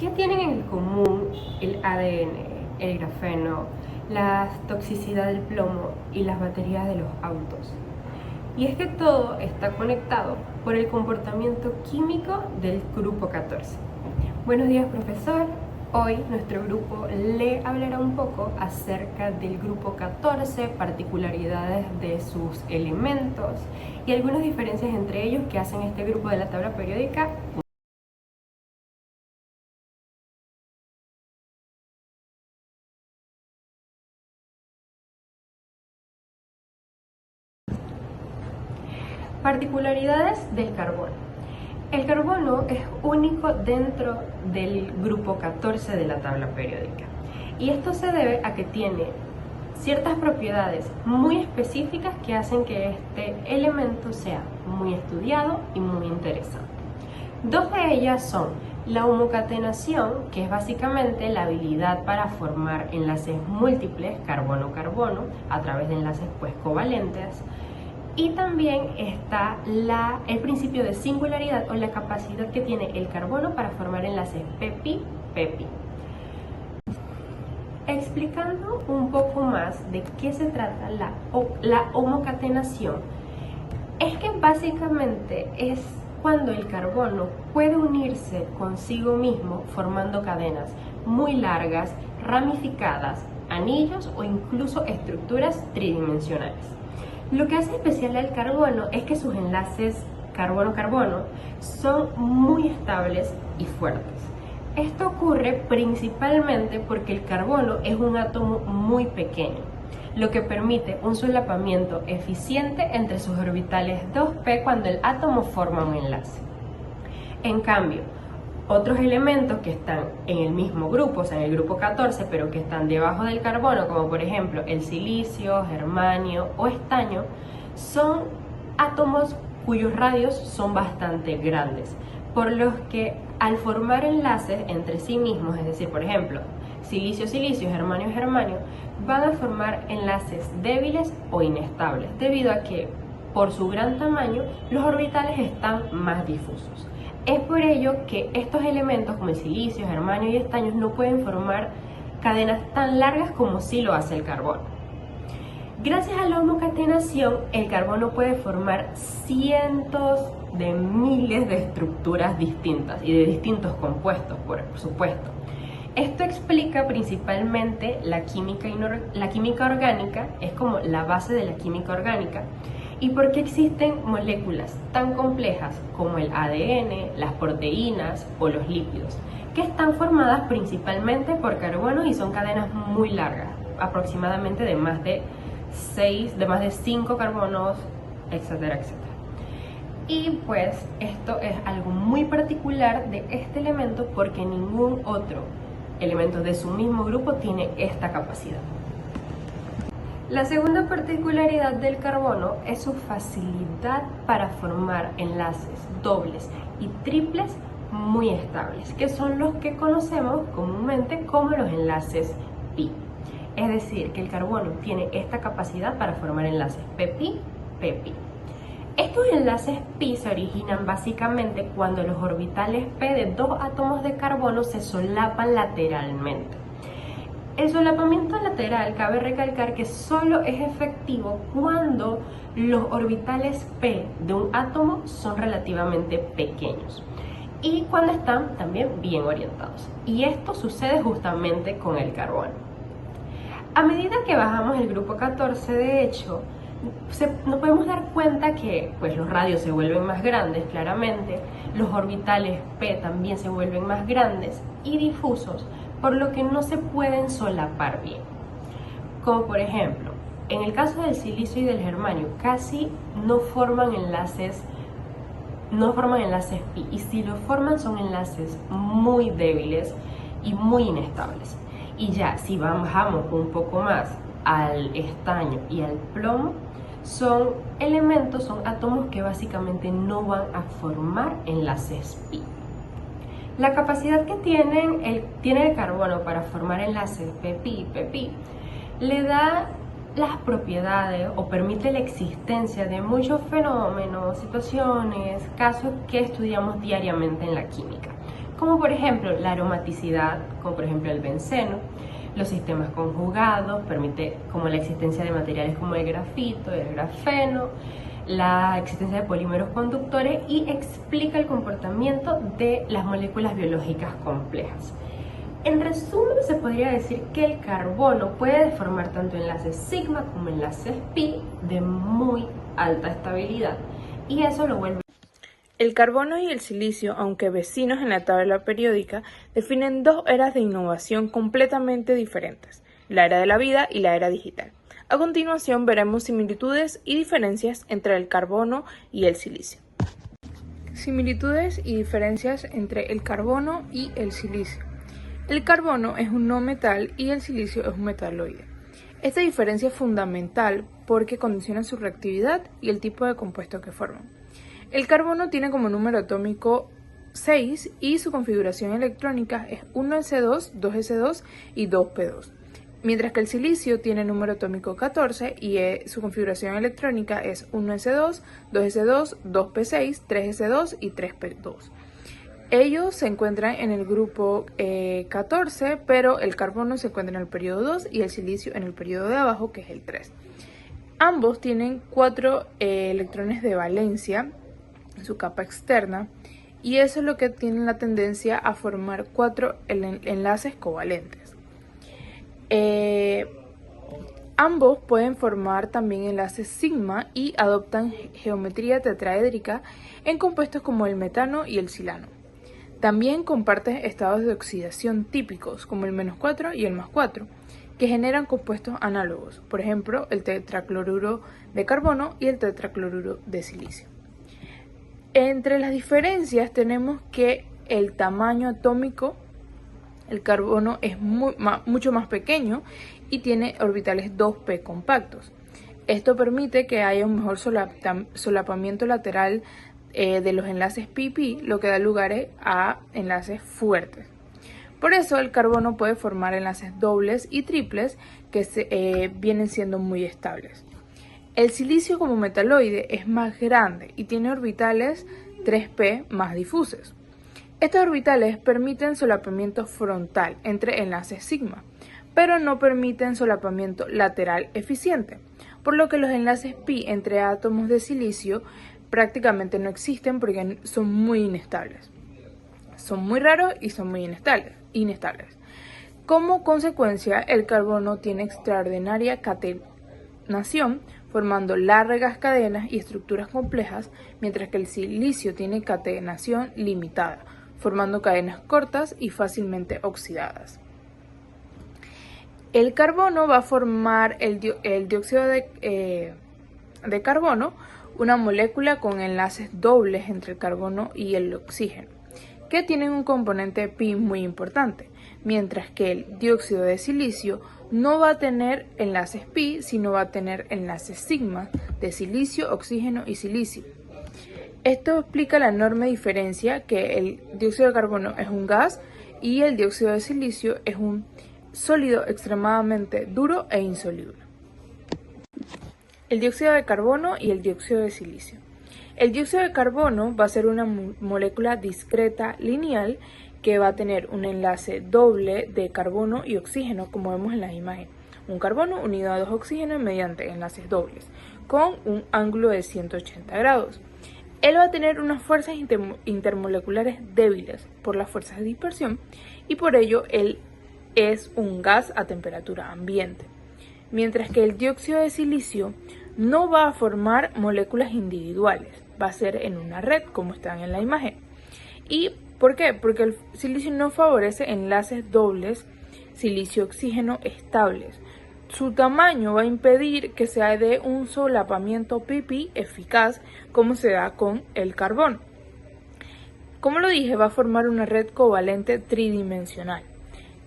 ¿Qué tienen en común el ADN, el grafeno, la toxicidad del plomo y las baterías de los autos? Y es que todo está conectado por el comportamiento químico del grupo 14. Buenos días, profesor. Hoy nuestro grupo le hablará un poco acerca del grupo 14, particularidades de sus elementos y algunas diferencias entre ellos que hacen este grupo de la tabla periódica. Particularidades del carbono. El carbono es único dentro del grupo 14 de la tabla periódica. Y esto se debe a que tiene ciertas propiedades muy específicas que hacen que este elemento sea muy estudiado y muy interesante. Dos de ellas son la homocatenación, que es básicamente la habilidad para formar enlaces múltiples carbono-carbono a través de enlaces covalentes. Y también está el principio de singularidad o la capacidad que tiene el carbono para formar enlaces pp-pp. Explicando un poco más de qué se trata la homocatenación, es que básicamente es cuando el carbono puede unirse consigo mismo formando cadenas muy largas, ramificadas, anillos o incluso estructuras tridimensionales. Lo que hace especial al carbono es que sus enlaces carbono-carbono son muy estables y fuertes. Esto ocurre principalmente porque el carbono es un átomo muy pequeño, lo que permite un solapamiento eficiente entre sus orbitales 2p cuando el átomo forma un enlace. En cambio, otros elementos que están en el mismo grupo, o sea, en el grupo 14, pero que están debajo del carbono, como por ejemplo el silicio, germanio o estaño, son átomos cuyos radios son bastante grandes, por los que al formar enlaces entre sí mismos, es decir, por ejemplo, silicio-silicio, germanio-germanio, van a formar enlaces débiles o inestables, debido a que por su gran tamaño los orbitales están más difusos. Es por ello que estos elementos como el silicio, germanio y estaño no pueden formar cadenas tan largas como sí lo hace el carbono. Gracias a la homocatenación, el carbono puede formar cientos de miles de estructuras distintas y de distintos compuestos, por supuesto. Esto explica principalmente la química orgánica, es como la base de la química orgánica, y por qué existen moléculas tan complejas como el ADN, las proteínas o los lípidos, que están formadas principalmente por carbono y son cadenas muy largas, aproximadamente de más de 5 carbonos, etcétera, etcétera. Y pues esto es algo muy particular de este elemento porque ningún otro elemento de su mismo grupo tiene esta capacidad. La segunda particularidad del carbono es su facilidad para formar enlaces dobles y triples muy estables, que son los que conocemos comúnmente como los enlaces pi. Es decir, que el carbono tiene esta capacidad para formar enlaces pp-pp. Estos enlaces pi se originan básicamente cuando los orbitales p de dos átomos de carbono se solapan lateralmente. El solapamiento lateral cabe recalcar que solo es efectivo cuando los orbitales p de un átomo son relativamente pequeños y cuando están también bien orientados. Y esto sucede justamente con el carbono. A medida que bajamos el grupo 14, de hecho, nos podemos dar cuenta que pues, los radios se vuelven más grandes, claramente, los orbitales p también se vuelven más grandes y difusos, por lo que no se pueden solapar bien. Como por ejemplo, en el caso del silicio y del germanio, casi no forman enlaces pi, y si lo forman son enlaces muy débiles y muy inestables. Y ya si bajamos un poco más al estaño y al plomo, son átomos que básicamente no van a formar enlaces pi. La capacidad que tiene el carbono para formar enlaces pp-pp le da las propiedades o permite la existencia de muchos fenómenos, situaciones, casos que estudiamos diariamente en la química, como por ejemplo la aromaticidad, como por ejemplo el benceno, los sistemas conjugados, permite como la existencia de materiales como el grafito, el grafeno, la existencia de polímeros conductores y explica el comportamiento de las moléculas biológicas complejas. En resumen, se podría decir que el carbono puede formar tanto enlaces sigma como enlaces pi de muy alta estabilidad, y eso lo vuelve. El carbono y el silicio, aunque vecinos en la tabla periódica, definen dos eras de innovación completamente diferentes, la era de la vida y la era digital. A continuación veremos similitudes y diferencias entre el carbono y el silicio. Similitudes y diferencias entre el carbono y el silicio. El carbono es un no metal y el silicio es un metaloide. Esta diferencia es fundamental porque condiciona su reactividad y el tipo de compuesto que forman. El carbono tiene como número atómico 6 y su configuración electrónica es 1s2, 2s2 y 2p2, mientras que el silicio tiene número atómico 14 y su configuración electrónica es 1s2, 2s2, 2p6, 3s2 y 3p2. Ellos se encuentran en el grupo 14, pero el carbono se encuentra en el periodo 2 y el silicio en el periodo de abajo, que es el 3. Ambos tienen 4 electrones de valencia en su capa externa, y eso es lo que tiene la tendencia a formar 4 enlaces covalentes. Ambos pueden formar también enlaces sigma y adoptan geometría tetraédrica en compuestos como el metano y el silano. También comparten estados de oxidación típicos como el -4 y el +4, que generan compuestos análogos, por ejemplo el tetracloruro de carbono y el tetracloruro de silicio. Entre las diferencias tenemos que el tamaño atómico, el carbono es mucho más pequeño y tiene orbitales 2p compactos. Esto permite que haya un mejor solapamiento lateral de los enlaces pi-pi, lo que da lugar a enlaces fuertes. Por eso el carbono puede formar enlaces dobles y triples que vienen siendo muy estables. El silicio como metaloide es más grande y tiene orbitales 3p más difusos. Estos orbitales permiten solapamiento frontal entre enlaces sigma, pero no permiten solapamiento lateral eficiente, por lo que los enlaces pi entre átomos de silicio prácticamente no existen porque son muy inestables. Son muy raros y son muy inestables. Como consecuencia, el carbono tiene extraordinaria catenación, formando largas cadenas y estructuras complejas, mientras que el silicio tiene catenación limitada, formando cadenas cortas y fácilmente oxidadas. El carbono va a formar el dióxido de carbono, una molécula con enlaces dobles entre el carbono y el oxígeno, que tienen un componente pi muy importante, mientras que el dióxido de silicio no va a tener enlaces pi, sino va a tener enlaces sigma de silicio, oxígeno y silicio. Esto explica la enorme diferencia que el dióxido de carbono es un gas y el dióxido de silicio es un sólido extremadamente duro e insoluble. El dióxido de carbono y el dióxido de silicio. El dióxido de carbono va a ser una molécula discreta lineal que va a tener un enlace doble de carbono y oxígeno, como vemos en la imagen. Un carbono unido a 2 oxígenos mediante enlaces dobles, con un ángulo de 180 grados. Él va a tener unas fuerzas intermoleculares débiles por las fuerzas de dispersión y por ello él es un gas a temperatura ambiente. Mientras que el dióxido de silicio no va a formar moléculas individuales, va a ser en una red como están en la imagen. ¿Y por qué? Porque el silicio no favorece enlaces dobles silicio-oxígeno estables. Su tamaño va a impedir que se dé un solapamiento pi-pi eficaz como se da con el carbono. Como lo dije, va a formar una red covalente tridimensional.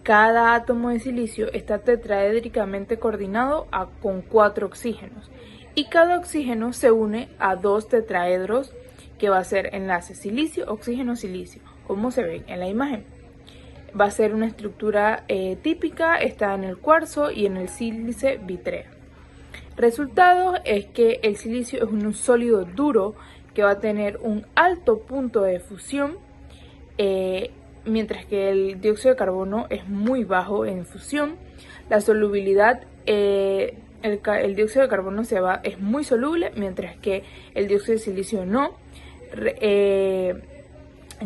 Cada átomo de silicio está tetraédricamente coordinado con 4 oxígenos y cada oxígeno se une a 2 tetraedros que va a ser enlace silicio-oxígeno-silicio, como se ve en la imagen. Va a ser una estructura típica, está en el cuarzo y en el sílice vitrea. Resultado es que el silicio es un sólido duro que va a tener un alto punto de fusión mientras que el dióxido de carbono es muy bajo en fusión. La solubilidad, el dióxido de carbono es muy soluble, mientras que el dióxido de silicio no. El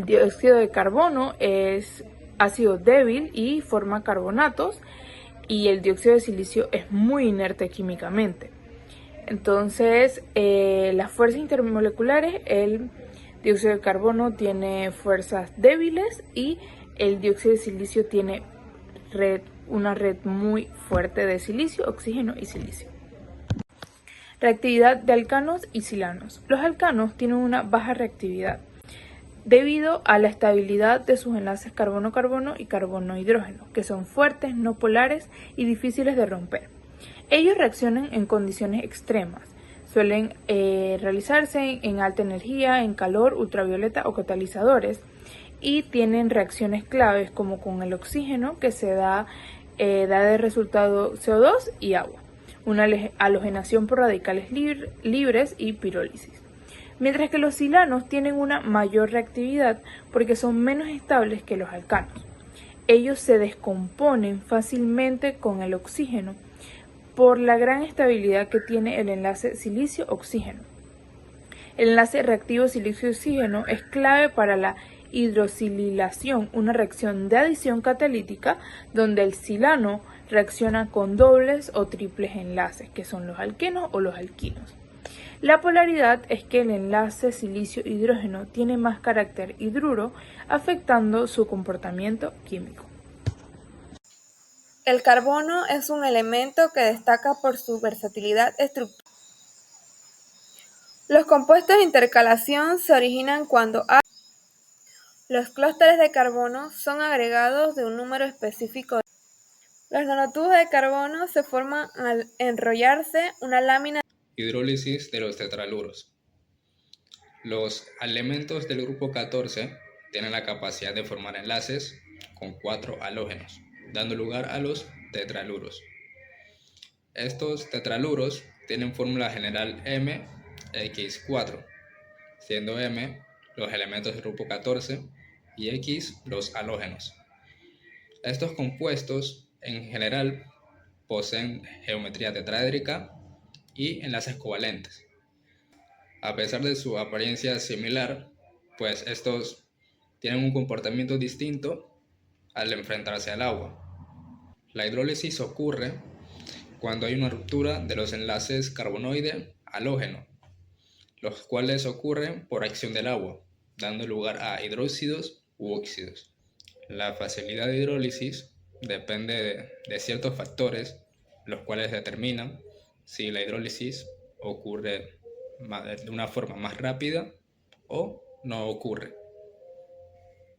dióxido de carbono es ácido débil y forma carbonatos, y el dióxido de silicio es muy inerte químicamente. Entonces, las fuerzas intermoleculares, el dióxido de carbono tiene fuerzas débiles y el dióxido de silicio tiene una red muy fuerte de silicio, oxígeno y silicio. Reactividad de alcanos y silanos. Los alcanos tienen una baja reactividad debido a la estabilidad de sus enlaces carbono-carbono y carbono-hidrógeno, que son fuertes, no polares y difíciles de romper. Ellos reaccionan en condiciones extremas. Suelen realizarse en alta energía, en calor, ultravioleta o catalizadores, y tienen reacciones claves como con el oxígeno, que da de resultado CO2 y agua, una halogenación por radicales libres y pirólisis. Mientras que los silanos tienen una mayor reactividad porque son menos estables que los alcanos. Ellos se descomponen fácilmente con el oxígeno por la gran estabilidad que tiene el enlace silicio-oxígeno. El enlace reactivo silicio-oxígeno es clave para la hidrosililación, una reacción de adición catalítica donde el silano reacciona con dobles o triples enlaces, que son los alquenos o los alquinos. La polaridad es que el enlace silicio-hidrógeno tiene más carácter hidruro, afectando su comportamiento químico. El carbono es un elemento que destaca por su versatilidad estructural. Los compuestos de intercalación se originan cuando los clústeres de carbono son agregados de un número específico. Los nanotubos de carbono se forman al enrollarse una lámina. Hidrólisis de los tetraluros. Los elementos del grupo 14 tienen la capacidad de formar enlaces con 4 halógenos, dando lugar a los tetraluros. Estos tetraluros tienen fórmula general MX4, siendo M los elementos del grupo 14 y X los halógenos. Estos compuestos en general poseen geometría tetraédrica y enlaces covalentes. A pesar de su apariencia similar, pues estos tienen un comportamiento distinto al enfrentarse al agua. La hidrólisis ocurre cuando hay una ruptura de los enlaces carbonoide-halógeno, los cuales ocurren por acción del agua, dando lugar a hidróxidos u óxidos. La facilidad de hidrólisis depende de ciertos factores, los cuales determinan si la hidrólisis ocurre de una forma más rápida o no ocurre.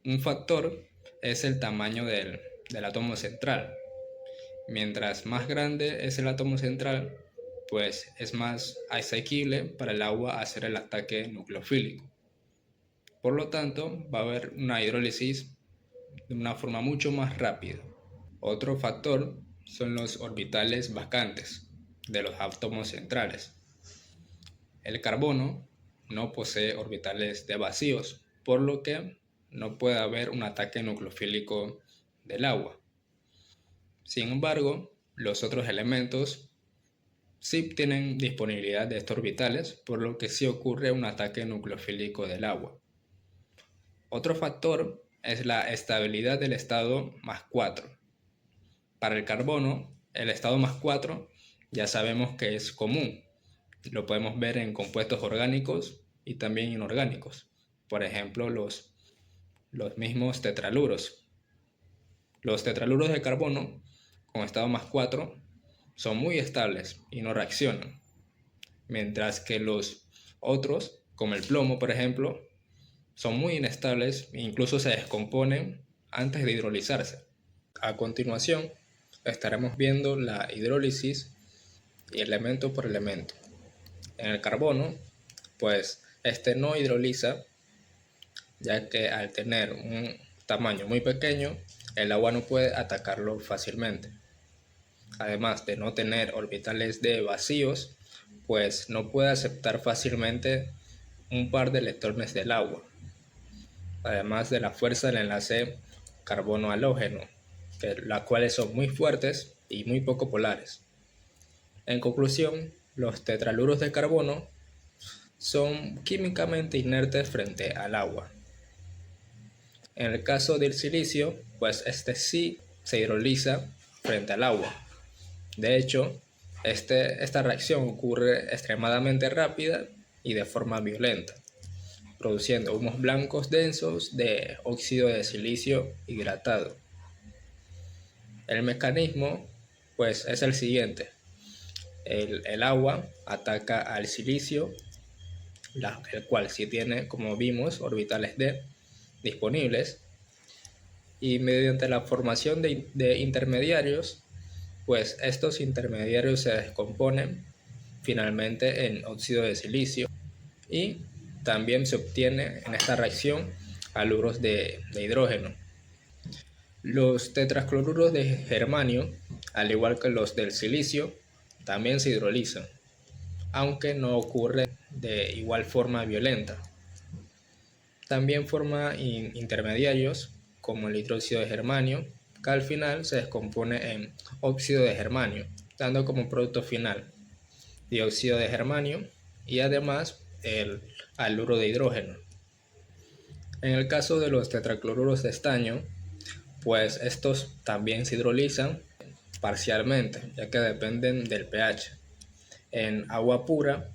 Un factor es el tamaño del átomo central. Mientras más grande es el átomo central, pues es más asequible para el agua hacer el ataque nucleofílico. Por lo tanto, va a haber una hidrólisis de una forma mucho más rápida. Otro factor son los orbitales vacantes de los átomos centrales. El carbono no posee orbitales de vacíos, por lo que no puede haber un ataque nucleofílico del agua. Sin embargo, los otros elementos sí tienen disponibilidad de estos orbitales, por lo que sí ocurre un ataque nucleofílico del agua. Otro factor es la estabilidad del estado +4. Para el carbono, el estado +4 ya sabemos que es común. Lo podemos ver en compuestos orgánicos y también inorgánicos. Por ejemplo, los mismos tetraluros. Los tetraluros de carbono con estado +4 son muy estables y no reaccionan, mientras que los otros, como el plomo por ejemplo, son muy inestables e incluso se descomponen antes de hidrolizarse. A continuación, estaremos viendo la hidrólisis y elemento por elemento. En el carbono, pues este no hidroliza, ya que al tener un tamaño muy pequeño, el agua no puede atacarlo fácilmente. Además de no tener orbitales de vacíos, pues no puede aceptar fácilmente un par de electrones del agua. Además de la fuerza del enlace carbono halógeno, las cuales son muy fuertes y muy poco polares. En conclusión, los tetraluros de carbono son químicamente inertes frente al agua. En el caso del silicio, pues este sí se hidroliza frente al agua. De hecho, esta reacción ocurre extremadamente rápida y de forma violenta, produciendo humos blancos densos de óxido de silicio hidratado. El mecanismo pues es el siguiente. El agua ataca al silicio, el cual sí tiene, como vimos, orbitales d disponibles, y mediante la formación de intermediarios, pues estos intermediarios se descomponen finalmente en óxido de silicio y también se obtiene en esta reacción haluros de hidrógeno. Los tetracloruros de germanio, al igual que los del silicio, también se hidrolizan, aunque no ocurre de igual forma violenta. También forma intermediarios como el hidróxido de germanio, que al final se descompone en óxido de germanio, dando como producto final dióxido de germanio y además el haluro de hidrógeno. En el caso de los tetracloruros de estaño, pues estos también se hidrolizan parcialmente, ya que dependen del pH. En agua pura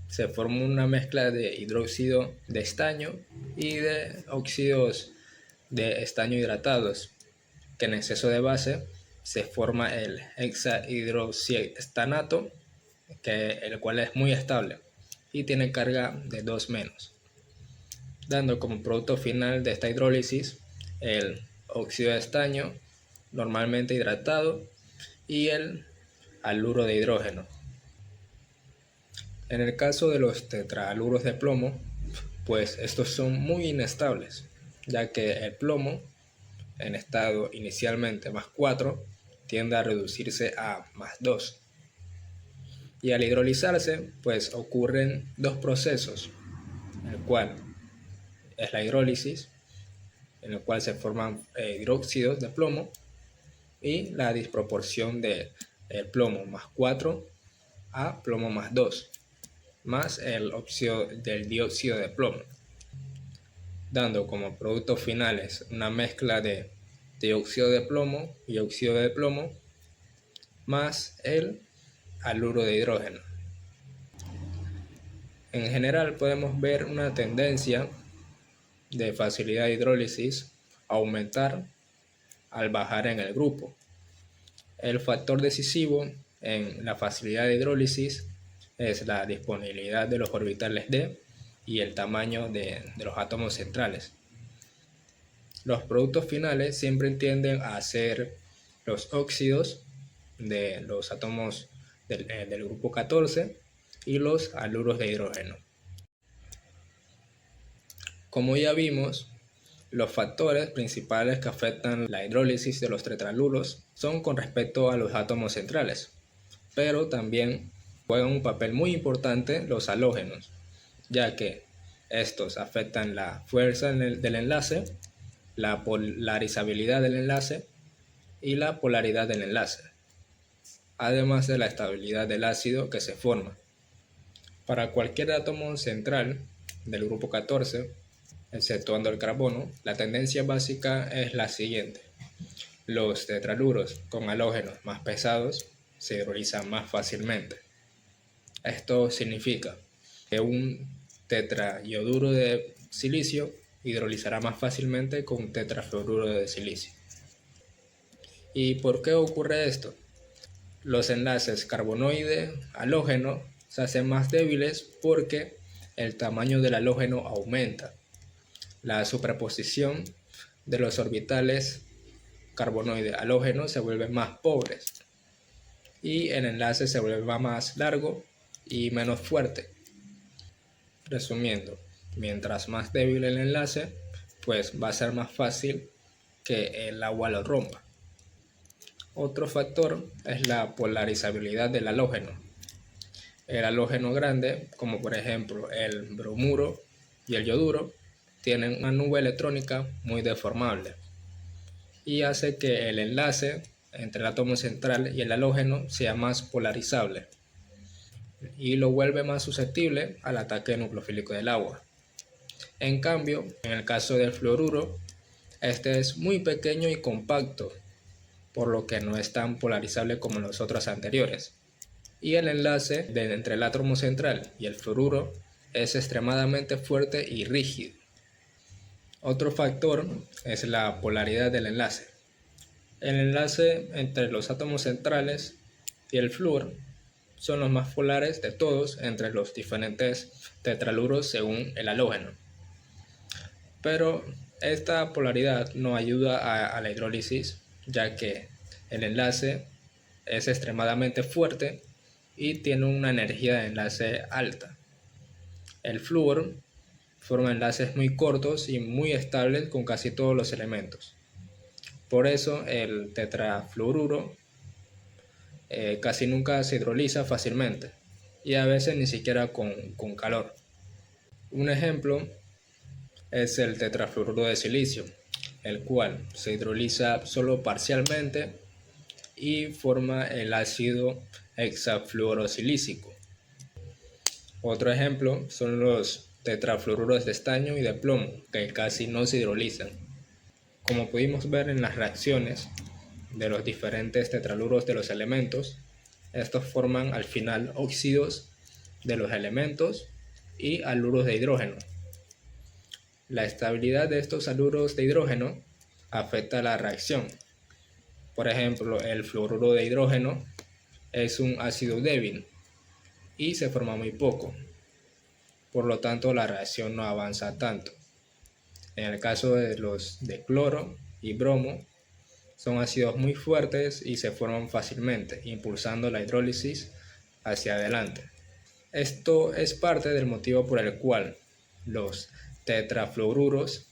se forma una mezcla de hidróxido de estaño y de óxidos de estaño hidratados, que en exceso de base se forma el hexahidroxiestanato, el cual es muy estable y tiene carga de 2-, dando como producto final de esta hidrólisis el óxido de estaño normalmente hidratado y el haluro de hidrógeno. En el caso de los tetrahaluros de plomo, pues estos son muy inestables, ya que el plomo en estado inicialmente +4 tiende a reducirse a +2. Y al hidrolizarse, pues ocurren dos procesos, el cual es la hidrólisis, en el cual se forman hidróxidos de plomo, y la disproporción del plomo +4 a plomo +2, más el óxido del dióxido de plomo, dando como productos finales una mezcla de dióxido de plomo y óxido de plomo, más el haluro de hidrógeno. En general podemos ver una tendencia de facilidad de hidrólisis aumentar al bajar en el grupo. El factor decisivo en la facilidad de hidrólisis es la disponibilidad de los orbitales d y el tamaño de los átomos centrales. Los productos finales siempre tienden a ser los óxidos de los átomos del grupo 14 y los haluros de hidrógeno. Como ya vimos, los factores principales que afectan la hidrólisis de los tetraluros son con respecto a los átomos centrales, pero también juegan un papel muy importante los halógenos, ya que estos afectan la fuerza del enlace, la polarizabilidad del enlace y la polaridad del enlace, además de la estabilidad del ácido que se forma. Para cualquier átomo central del grupo 14, exceptuando el carbono, la tendencia básica es la siguiente. Los tetraluros con halógenos más pesados se hidrolizan más fácilmente. Esto significa que un tetraioduro de silicio hidrolizará más fácilmente con un tetrafluoruro de silicio. ¿Y por qué ocurre esto? Los enlaces carbonoide-halógeno se hacen más débiles porque el tamaño del halógeno aumenta. La superposición de los orbitales carbonoide-halógeno se vuelven más pobres y el enlace se vuelve más largo y menos fuerte. Resumiendo, mientras más débil el enlace, pues va a ser más fácil que el agua lo rompa. Otro factor es la polarizabilidad del halógeno. El halógeno grande, como por ejemplo el bromuro y el yoduro, tienen una nube electrónica muy deformable. y hace que el enlace entre el átomo central y el halógeno sea más polarizable y lo vuelve más susceptible al ataque nucleofílico del agua. En cambio, en el caso del fluoruro, este es muy pequeño y compacto, por lo que no es tan polarizable como los otros anteriores. Y el enlace entre el átomo central y el fluoruro es extremadamente fuerte y rígido. Otro factor es la polaridad del enlace. El enlace entre los átomos centrales y el flúor son los más polares de todos entre los diferentes tetraluros según el halógeno. Pero esta polaridad no ayuda a la hidrólisis, ya que el enlace es extremadamente fuerte y tiene una energía de enlace alta. El flúor forma enlaces muy cortos y muy estables con casi todos los elementos. Por eso el tetrafluoruro casi nunca se hidroliza fácilmente y a veces ni siquiera con calor. Un ejemplo es el tetrafluoruro de silicio, el cual se hidroliza solo parcialmente y forma el ácido hexafluorosilícico. Otro ejemplo son los tetrafluoruros de estaño y de plomo, que casi no se hidrolizan. Como pudimos ver en las reacciones de los diferentes tetraluros de los elementos, estos forman al final óxidos de los elementos y haluros de hidrógeno. La estabilidad de estos haluros de hidrógeno afecta la reacción. Por ejemplo, el fluoruro de hidrógeno es un ácido débil y se forma muy poco. Por lo tanto, la reacción no avanza tanto. En el caso de los de cloro y bromo, son ácidos muy fuertes y se forman fácilmente, impulsando la hidrólisis hacia adelante. Esto es parte del motivo por el cual los tetrafluoruros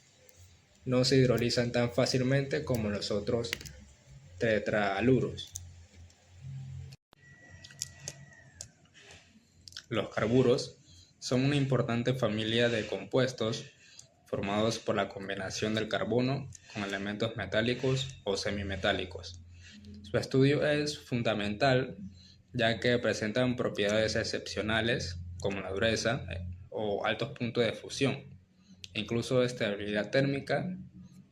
no se hidrolizan tan fácilmente como los otros tetraaluros. Los carburos son una importante familia de compuestos formados por la combinación del carbono con elementos metálicos o semimetálicos. Su estudio es fundamental ya que presentan propiedades excepcionales como la dureza o altos puntos de fusión, incluso estabilidad térmica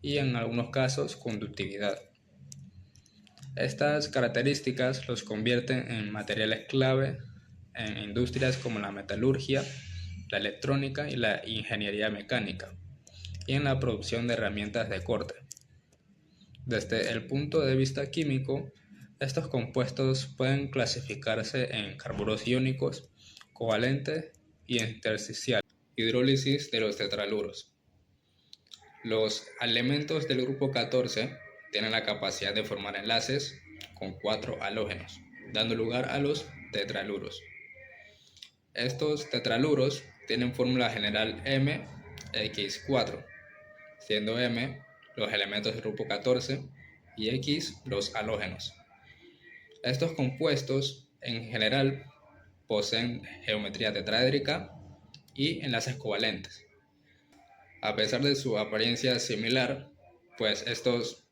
y en algunos casos conductividad. Estas características los convierten en materiales clave en industrias como la metalurgia, la electrónica y la ingeniería mecánica, y en la producción de herramientas de corte. Desde el punto de vista químico, estos compuestos pueden clasificarse en carburos iónicos, covalentes y intersticiales. Hidrólisis de los tetraluros. Los elementos del grupo 14 tienen la capacidad de formar enlaces con 4 halógenos, dando lugar a los tetraluros. Estos tetraluros tienen fórmula general MX4, siendo M los elementos del grupo 14 y X los halógenos. Estos compuestos en general poseen geometría tetraédrica y enlaces covalentes. A pesar de su apariencia similar, pues estos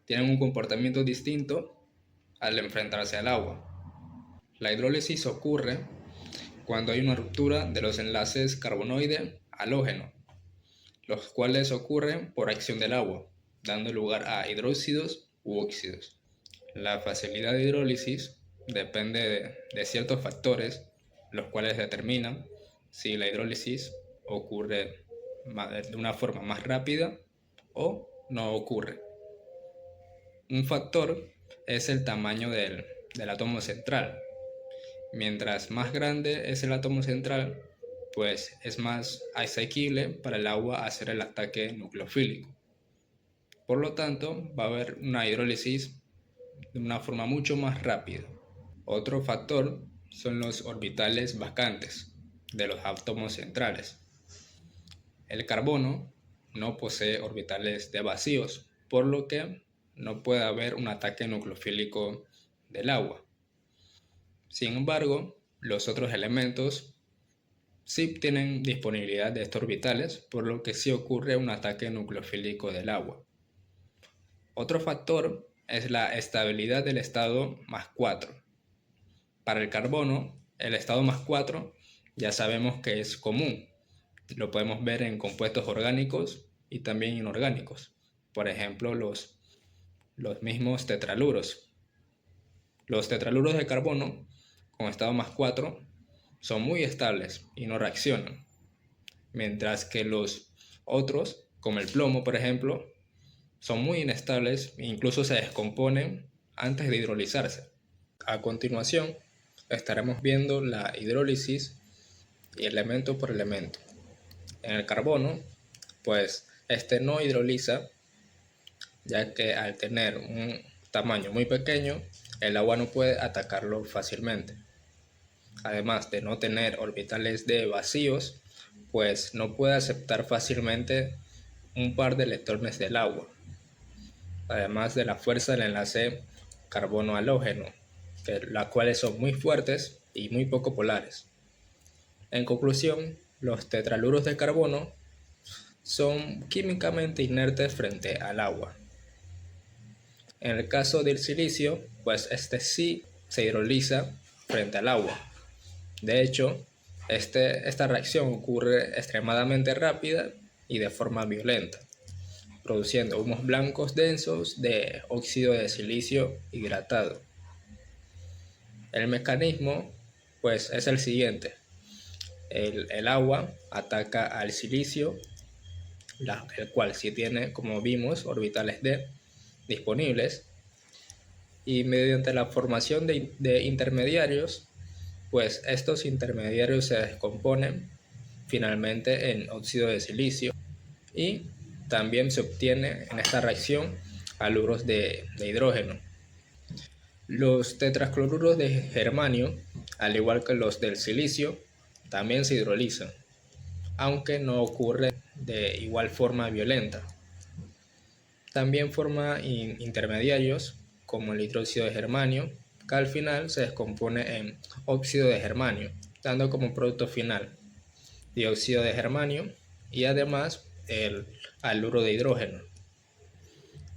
tienen un comportamiento distinto al enfrentarse al agua. La hidrólisis ocurre cuando hay una ruptura de los enlaces carbonoide-halógeno, los cuales ocurren por acción del agua, dando lugar a hidróxidos u óxidos. La facilidad de hidrólisis depende de ciertos factores, los cuales determinan si la hidrólisis ocurre de una forma más rápida o no ocurre. Un factor es el tamaño del átomo central. Mientras más grande es el átomo central, pues es más asequible para el agua hacer el ataque nucleofílico. Por lo tanto, va a haber una hidrólisis de una forma mucho más rápida. Otro factor son los orbitales vacantes de los átomos centrales. El carbono no posee orbitales de vacíos, por lo que no puede haber un ataque nucleofílico del agua. Sin embargo, los otros elementos sí tienen disponibilidad de estos orbitales, por lo que sí ocurre un ataque nucleofílico del agua. Otro factor es la estabilidad del estado más 4. Para el carbono, el estado más 4 ya sabemos que es común. Lo podemos ver en compuestos orgánicos y también inorgánicos. Por ejemplo, los mismos tetraluros. Los tetraluros de carbono con estado más 4 son muy estables y no reaccionan, mientras que los otros, como el plomo por ejemplo, son muy inestables e incluso se descomponen antes de hidrolizarse. A continuación, estaremos viendo la hidrólisis y elemento por elemento. En el carbono, pues este no hidroliza, ya que al tener un tamaño muy pequeño, el agua no puede atacarlo fácilmente. Además de no tener orbitales d vacíos, pues no puede aceptar fácilmente un par de electrones del agua, además de la fuerza del enlace carbono-halógeno, las cuales son muy fuertes y muy poco polares. En conclusión, los tetraluros de carbono son químicamente inertes frente al agua. En el caso del silicio, pues este sí se hidroliza frente al agua. De hecho, esta reacción ocurre extremadamente rápida y de forma violenta, produciendo humos blancos densos de óxido de silicio hidratado. El mecanismo, pues, es el siguiente. El agua ataca al silicio, el cual sí tiene, como vimos, orbitales d disponibles, y mediante la formación de intermediarios, pues estos intermediarios se descomponen finalmente en óxido de silicio y también se obtiene en esta reacción haluros de hidrógeno. Los tetracloruros de germanio, al igual que los del silicio, también se hidrolizan, aunque no ocurre de igual forma violenta. También forma intermediarios como el hidróxido de germanio, que al final se descompone en óxido de germanio, dando como producto final dióxido de germanio y además el haluro de hidrógeno.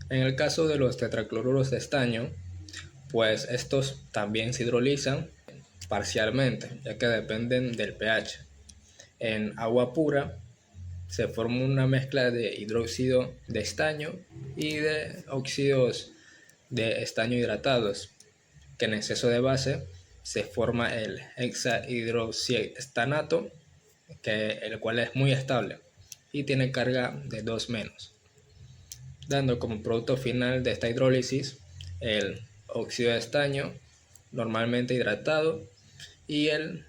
En el caso de los tetracloruros de estaño, pues estos también se hidrolizan parcialmente, ya que dependen del pH. En agua pura se forma una mezcla de hidróxido de estaño y de óxidos de estaño hidratados, que en exceso de base se forma el hexahidroxiestanato, el cual es muy estable y tiene carga de 2-, dando como producto final de esta hidrólisis el óxido de estaño normalmente hidratado y el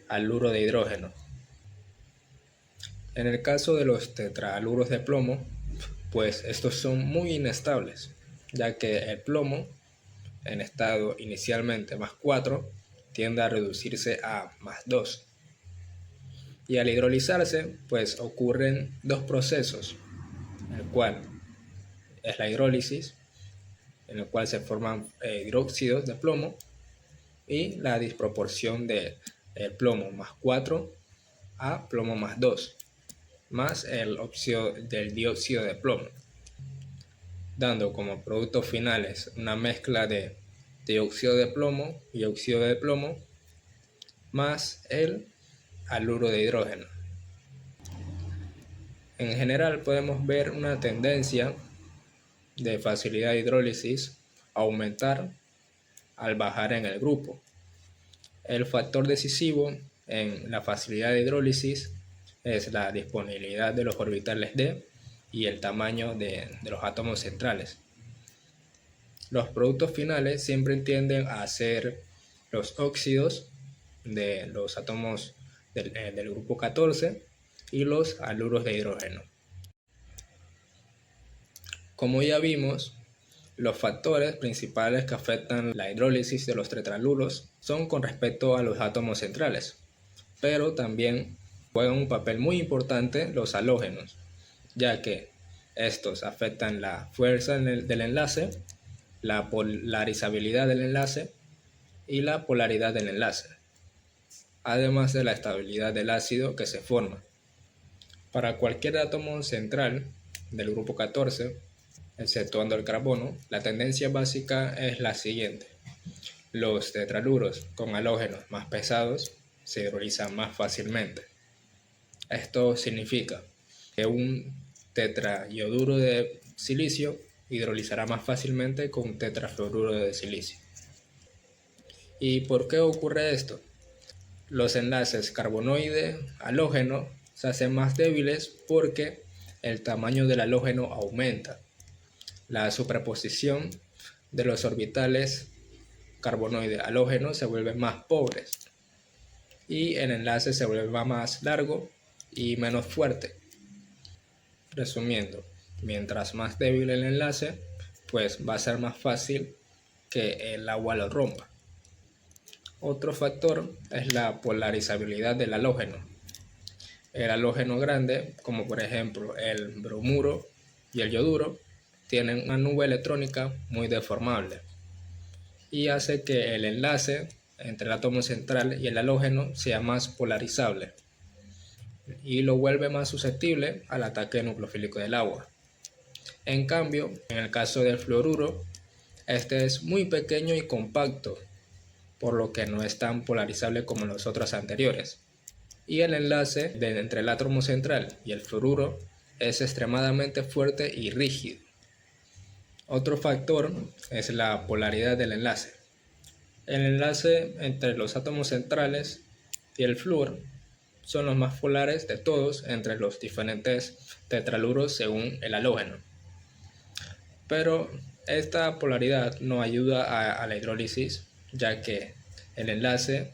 haluro de hidrógeno. En el caso de los tetrahaluros de plomo, pues estos son muy inestables, ya que el plomo en estado inicialmente más 4 tiende a reducirse a más 2. Y al hidrolizarse, pues ocurren dos procesos, el cual es la hidrólisis, en el cual se forman hidróxidos de plomo, y la disproporción de plomo más 4 a plomo más 2, más el óxido del dióxido de plomo, dando como productos finales una mezcla de dióxido de plomo y óxido de plomo, más el haluro de hidrógeno. En general podemos ver una tendencia de facilidad de hidrólisis aumentar al bajar en el grupo. El factor decisivo en la facilidad de hidrólisis es la disponibilidad de los orbitales d y el tamaño de los átomos centrales. Los productos finales siempre tienden a ser los óxidos de los átomos del grupo 14 y los haluros de hidrógeno. Como ya vimos, los factores principales que afectan la hidrólisis de los tetraluros son con respecto a los átomos centrales, pero también juegan un papel muy importante los halógenos, ya que estos afectan la fuerza del enlace, la polarizabilidad del enlace y la polaridad del enlace, además de la estabilidad del ácido que se forma. Para cualquier átomo central del grupo 14, exceptuando el carbono, la tendencia básica es la siguiente. Los tetraluros con halógenos más pesados se hidrolizan más fácilmente. Esto significa que un tetraioduro de silicio hidrolizará más fácilmente con un tetrafluoruro de silicio. ¿Y por qué ocurre esto? Los enlaces carbonoide-halógeno se hacen más débiles porque el tamaño del halógeno aumenta. La superposición de los orbitales carbonoide-halógeno se vuelven más pobres y el enlace se vuelve más largo y menos fuerte. Resumiendo, mientras más débil el enlace, pues va a ser más fácil que el agua lo rompa. Otro factor es la polarizabilidad del halógeno. El halógeno grande, como por ejemplo el bromuro y el yoduro, tienen una nube electrónica muy deformable y hace que el enlace entre el átomo central y el halógeno sea más polarizable y lo vuelve más susceptible al ataque nucleofílico del agua. En cambio, en el caso del fluoruro, este es muy pequeño y compacto, por lo que no es tan polarizable como los otros anteriores. Y el enlace entre el átomo central y el fluoruro es extremadamente fuerte y rígido. Otro factor es la polaridad del enlace. El enlace entre los átomos centrales y el flúor son los más polares de todos entre los diferentes tetraluros según el halógeno. Pero esta polaridad no ayuda a la hidrólisis, ya que el enlace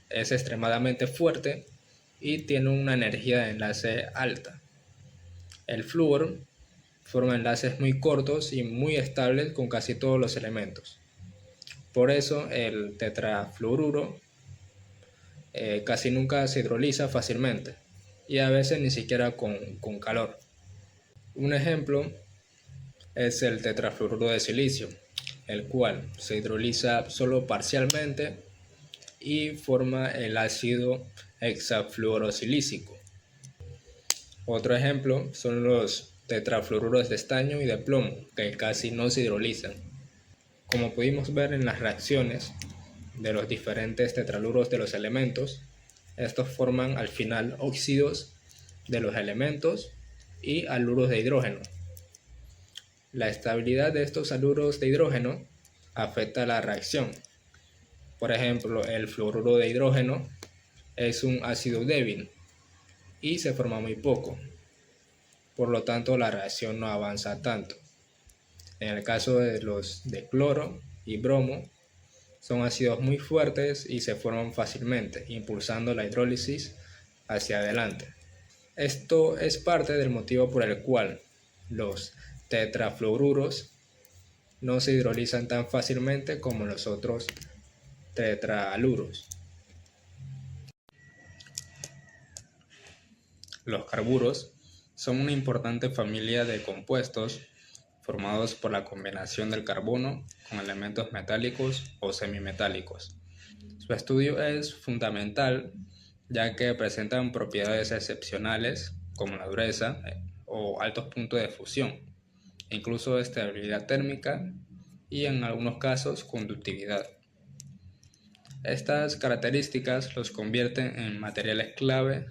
es extremadamente fuerte y tiene una energía de enlace alta. El flúor forma enlaces muy cortos y muy estables con casi todos los elementos. Por eso el tetrafluoruro casi nunca se hidroliza fácilmente y a veces ni siquiera con calor. Un ejemplo es el tetrafluoruro de silicio, el cual se hidroliza solo parcialmente y forma el ácido hexafluorosilícico. Otro ejemplo son los tetrafluoruros de estaño y de plomo, que casi no se hidrolizan. Como pudimos ver en las reacciones de los diferentes tetraluros de los elementos, estos forman al final óxidos de los elementos y haluros de hidrógeno. La estabilidad de estos haluros de hidrógeno afecta la reacción. Por ejemplo, el fluoruro de hidrógeno es un ácido débil y se forma muy poco. Por lo tanto, la reacción no avanza tanto. En el caso de los de cloro y bromo, son ácidos muy fuertes y se forman fácilmente, impulsando la hidrólisis hacia adelante. Esto es parte del motivo por el cual los tetrafluoruros no se hidrolizan tan fácilmente como los otros tetraaluros. Los carburos son una importante familia de compuestos formados por la combinación del carbono con elementos metálicos o semimetálicos. Su estudio es fundamental ya que presentan propiedades excepcionales como la dureza o altos puntos de fusión, incluso estabilidad térmica y en algunos casos conductividad. Estas características los convierten en materiales clave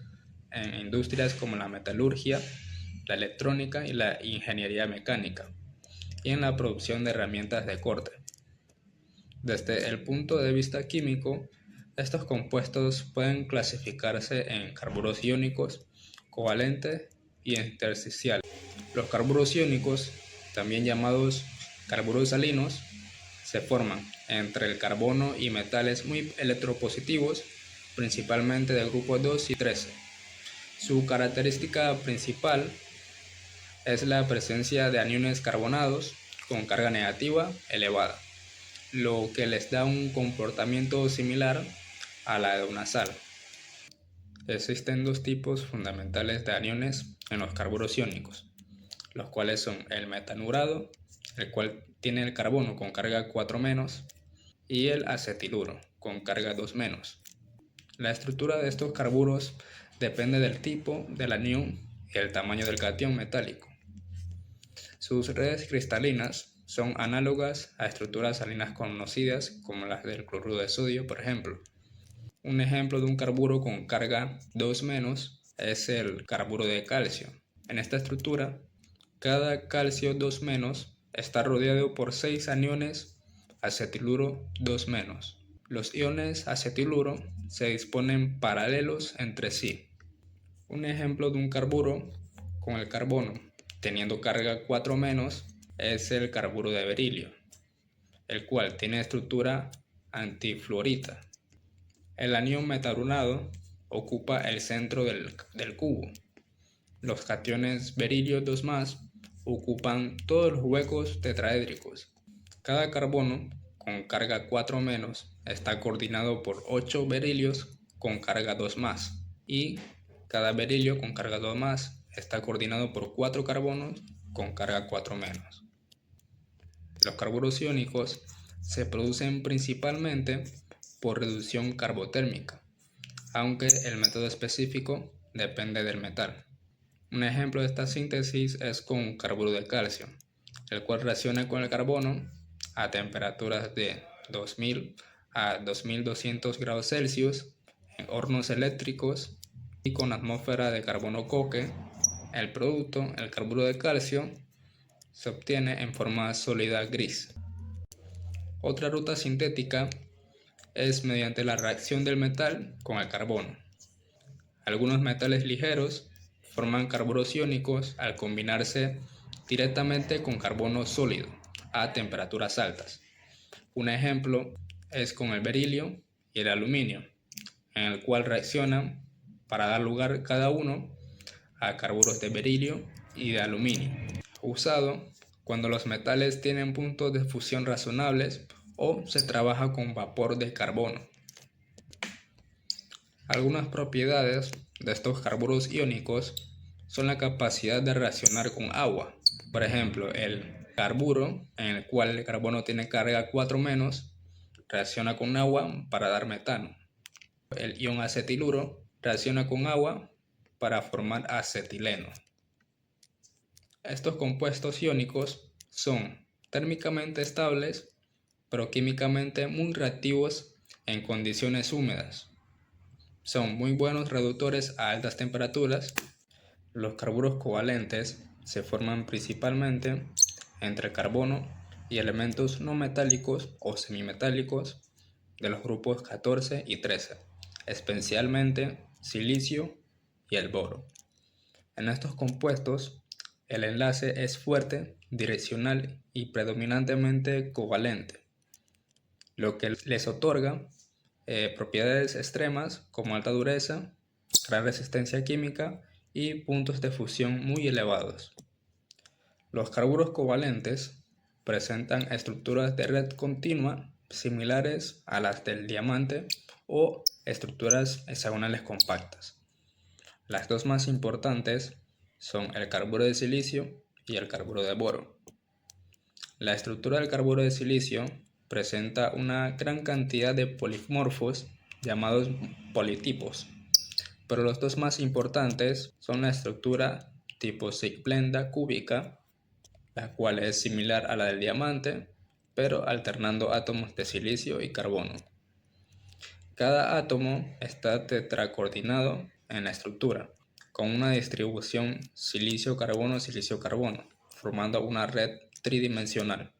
en industrias como la metalurgia, la electrónica y la ingeniería mecánica, y en la producción de herramientas de corte. Desde el punto de vista químico, estos compuestos pueden clasificarse en carburos iónicos, covalentes y intersticiales. Los carburos iónicos, también llamados carburos salinos, se forman entre el carbono y metales muy electropositivos, principalmente del grupo 2 y 13. Su característica principal es la presencia de aniones carbonados con carga negativa elevada, lo que les da un comportamiento similar a la de una sal. Existen dos tipos fundamentales de aniones en los carburos iónicos, los cuales son el metanurado, el cual tiene el carbono con carga 4-, y el acetiluro con carga 2-. La estructura de estos carburos depende del tipo del anión y el tamaño del catión metálico. Sus redes cristalinas son análogas a estructuras salinas conocidas como las del cloruro de sodio, por ejemplo. Un ejemplo de un carburo con carga 2- es el carburo de calcio. En esta estructura, cada calcio 2- está rodeado por 6 aniones acetiluro 2-. Los iones acetiluro se disponen paralelos entre sí. Un ejemplo de un carburo con el carbono teniendo carga 4- es el carburo de berilio, el cual tiene estructura antifluorita. El anión metalurado ocupa el centro del cubo. Los cationes berilio 2+ ocupan todos los huecos tetraédricos. Cada carbono con carga 4- está coordinado por 8 berilios con carga 2+, y cada berilio con carga 2+ está coordinado por 4 carbonos con carga 4-. Los carburos iónicos se producen principalmente por reducción carbotérmica, aunque el método específico depende del metal. Un ejemplo de esta síntesis es con carburo de calcio, el cual reacciona con el carbono a temperaturas de 2000 a 2200 grados Celsius en hornos eléctricos y con atmósfera de carbono coque. El producto, el carburo de calcio, se obtiene en forma sólida gris. Otra ruta sintética es mediante la reacción del metal con el carbono. Algunos metales ligeros forman carburos iónicos al combinarse directamente con carbono sólido a temperaturas altas. Un ejemplo es con el berilio y el aluminio, en el cual reaccionan para dar lugar cada uno a carburos de berilio y de aluminio, usado cuando los metales tienen puntos de fusión razonables o se trabaja con vapor de carbono. Algunas propiedades de estos carburos iónicos son la capacidad de reaccionar con agua. Por ejemplo, el carburo, en el cual el carbono tiene carga 4-, reacciona con agua para dar metano. El ion acetiluro reacciona con agua para formar acetileno. Estos compuestos iónicos son térmicamente estables, pero químicamente muy reactivos en condiciones húmedas. Son muy buenos reductores a altas temperaturas. Los carburos covalentes se forman principalmente entre carbono y elementos no metálicos o semimetálicos de los grupos 14 y 13, especialmente silicio y el boro. En estos compuestos, el enlace es fuerte, direccional y predominantemente covalente, lo que les otorga propiedades extremas como alta dureza, gran resistencia química y puntos de fusión muy elevados. Los carburos covalentes presentan estructuras de red continua similares a las del diamante o estructuras hexagonales compactas. Las dos más importantes son el carburo de silicio y el carburo de boro. La estructura del carburo de silicio presenta una gran cantidad de polimorfos llamados politipos, pero los dos más importantes son la estructura tipo sigblenda cúbica, la cual es similar a la del diamante, pero alternando átomos de silicio y carbono. Cada átomo está tetracoordinado en la estructura, con una distribución silicio-carbono, formando una red tridimensional.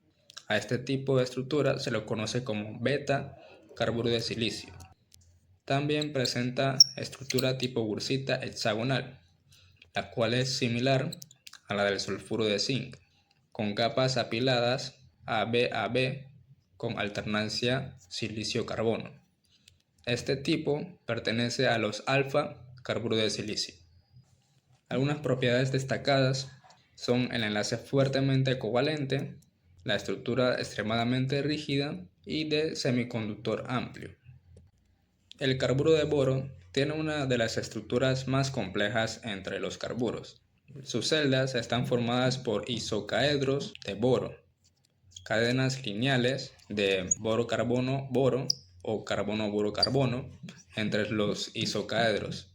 A este tipo de estructura se lo conoce como beta carburo de silicio. También presenta estructura tipo bursita hexagonal, la cual es similar a la del sulfuro de zinc, con capas apiladas AB con alternancia silicio-carbono. Este tipo pertenece a los alfa carburo de silicio. Algunas propiedades destacadas son el enlace fuertemente covalente, la estructura extremadamente rígida y de semiconductor amplio. El carburo de boro tiene una de las estructuras más complejas entre los carburos. Sus celdas están formadas por isocaedros de boro, cadenas lineales de boro-carbono-boro o carbono-boro-carbono entre los isocaedros.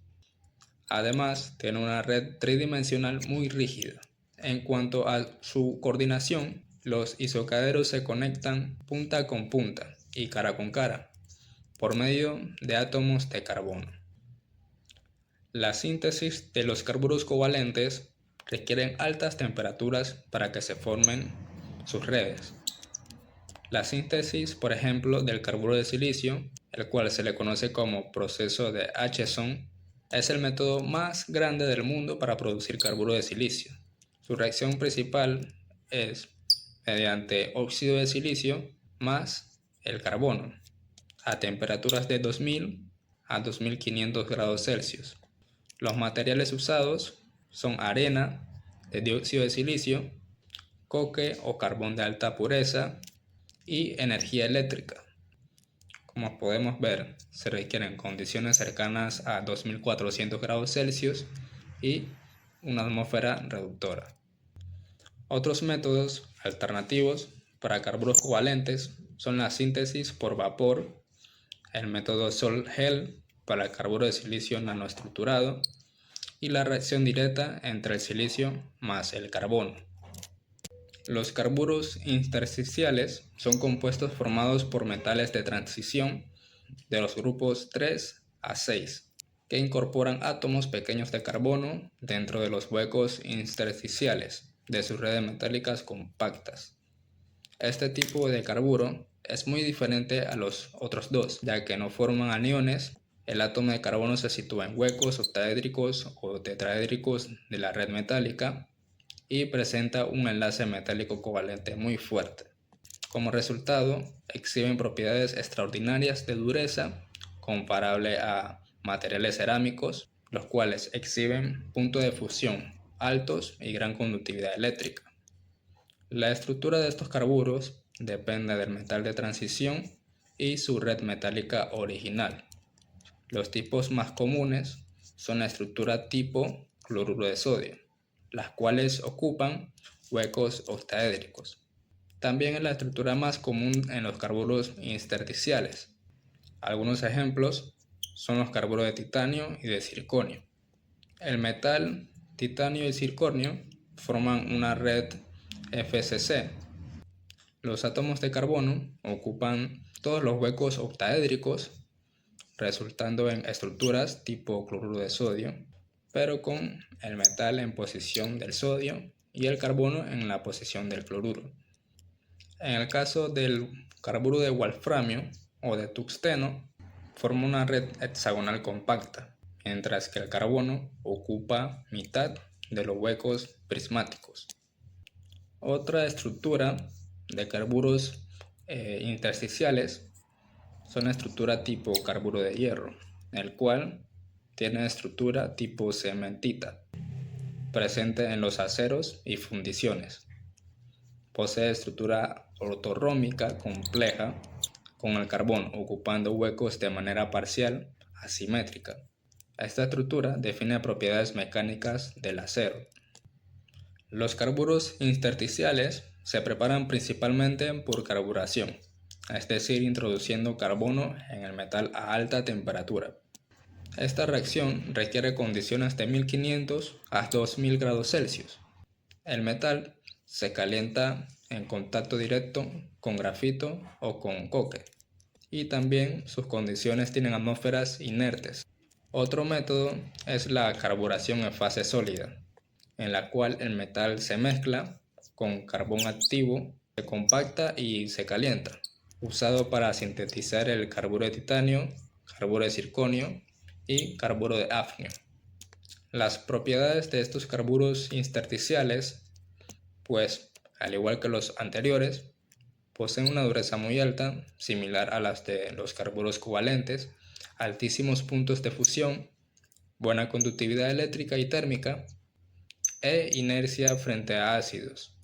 Además, tiene una red tridimensional muy rígida. En cuanto a su coordinación, los isocaderos se conectan punta con punta y cara con cara por medio de átomos de carbono. La síntesis de los carburos covalentes requieren altas temperaturas para que se formen sus redes. La síntesis, por ejemplo, del carburo de silicio, el cual se le conoce como proceso de Acheson, es el método más grande del mundo para producir carburo de silicio. Su reacción principal es mediante óxido de silicio más el carbono a temperaturas de 2000 a 2500 grados Celsius. Los materiales usados son arena de dióxido de silicio, coque o carbón de alta pureza y energía eléctrica. Como podemos ver, se requieren condiciones cercanas a 2400 grados Celsius y una atmósfera reductora. Otros métodos alternativos para carburos covalentes son la síntesis por vapor, el método Sol-Gel para el carburo de silicio nanoestructurado y la reacción directa entre el silicio más el carbono. Los carburos intersticiales son compuestos formados por metales de transición de los grupos 3 a 6, que incorporan átomos pequeños de carbono dentro de los huecos intersticiales de sus redes metálicas compactas. Este tipo de carburo es muy diferente a los otros dos, ya que no forman aniones. El átomo de carbono se sitúa en huecos octaédricos o tetraédricos de la red metálica y presenta un enlace metálico covalente muy fuerte. Como resultado, exhiben propiedades extraordinarias de dureza comparable a materiales cerámicos, los cuales exhiben puntos de fusión altos y gran conductividad eléctrica. La estructura de estos carburos depende del metal de transición y su red metálica original. Los tipos más comunes son la estructura tipo cloruro de sodio, las cuales ocupan huecos octaédricos. También es la estructura más común en los carburos intersticiales. Algunos ejemplos son los carburos de titanio y de circonio. El metal titanio y circonio forman una red FCC. Los átomos de carbono ocupan todos los huecos octaédricos, resultando en estructuras tipo cloruro de sodio, pero con el metal en posición del sodio y el carbono en la posición del cloruro. En el caso del carburo de wolframio o de tungsteno, forma una red hexagonal compacta, mientras que el carbono ocupa mitad de los huecos prismáticos. Otra estructura de carburos intersticiales son la estructura tipo carburo de hierro, el cual tiene estructura tipo cementita, presente en los aceros y fundiciones. Posee estructura ortorrómbica compleja, con el carbón ocupando huecos de manera parcial asimétrica. Esta estructura define propiedades mecánicas del acero. Los carburos intersticiales se preparan principalmente por carburación, es decir, introduciendo carbono en el metal a alta temperatura. Esta reacción requiere condiciones de 1500 a 2000 grados Celsius. El metal se calienta en contacto directo con grafito o con coque, y también sus condiciones tienen atmósferas inertes. Otro método es la carburación en fase sólida, en la cual el metal se mezcla con carbón activo, se compacta y se calienta, usado para sintetizar el carburo de titanio, carburo de circonio y carburo de hafnio. Las propiedades de estos carburos intersticiales, pues al igual que los anteriores, poseen una dureza muy alta, similar a las de los carburos covalentes, altísimos puntos de fusión, buena conductividad eléctrica y térmica, e inercia frente a ácidos.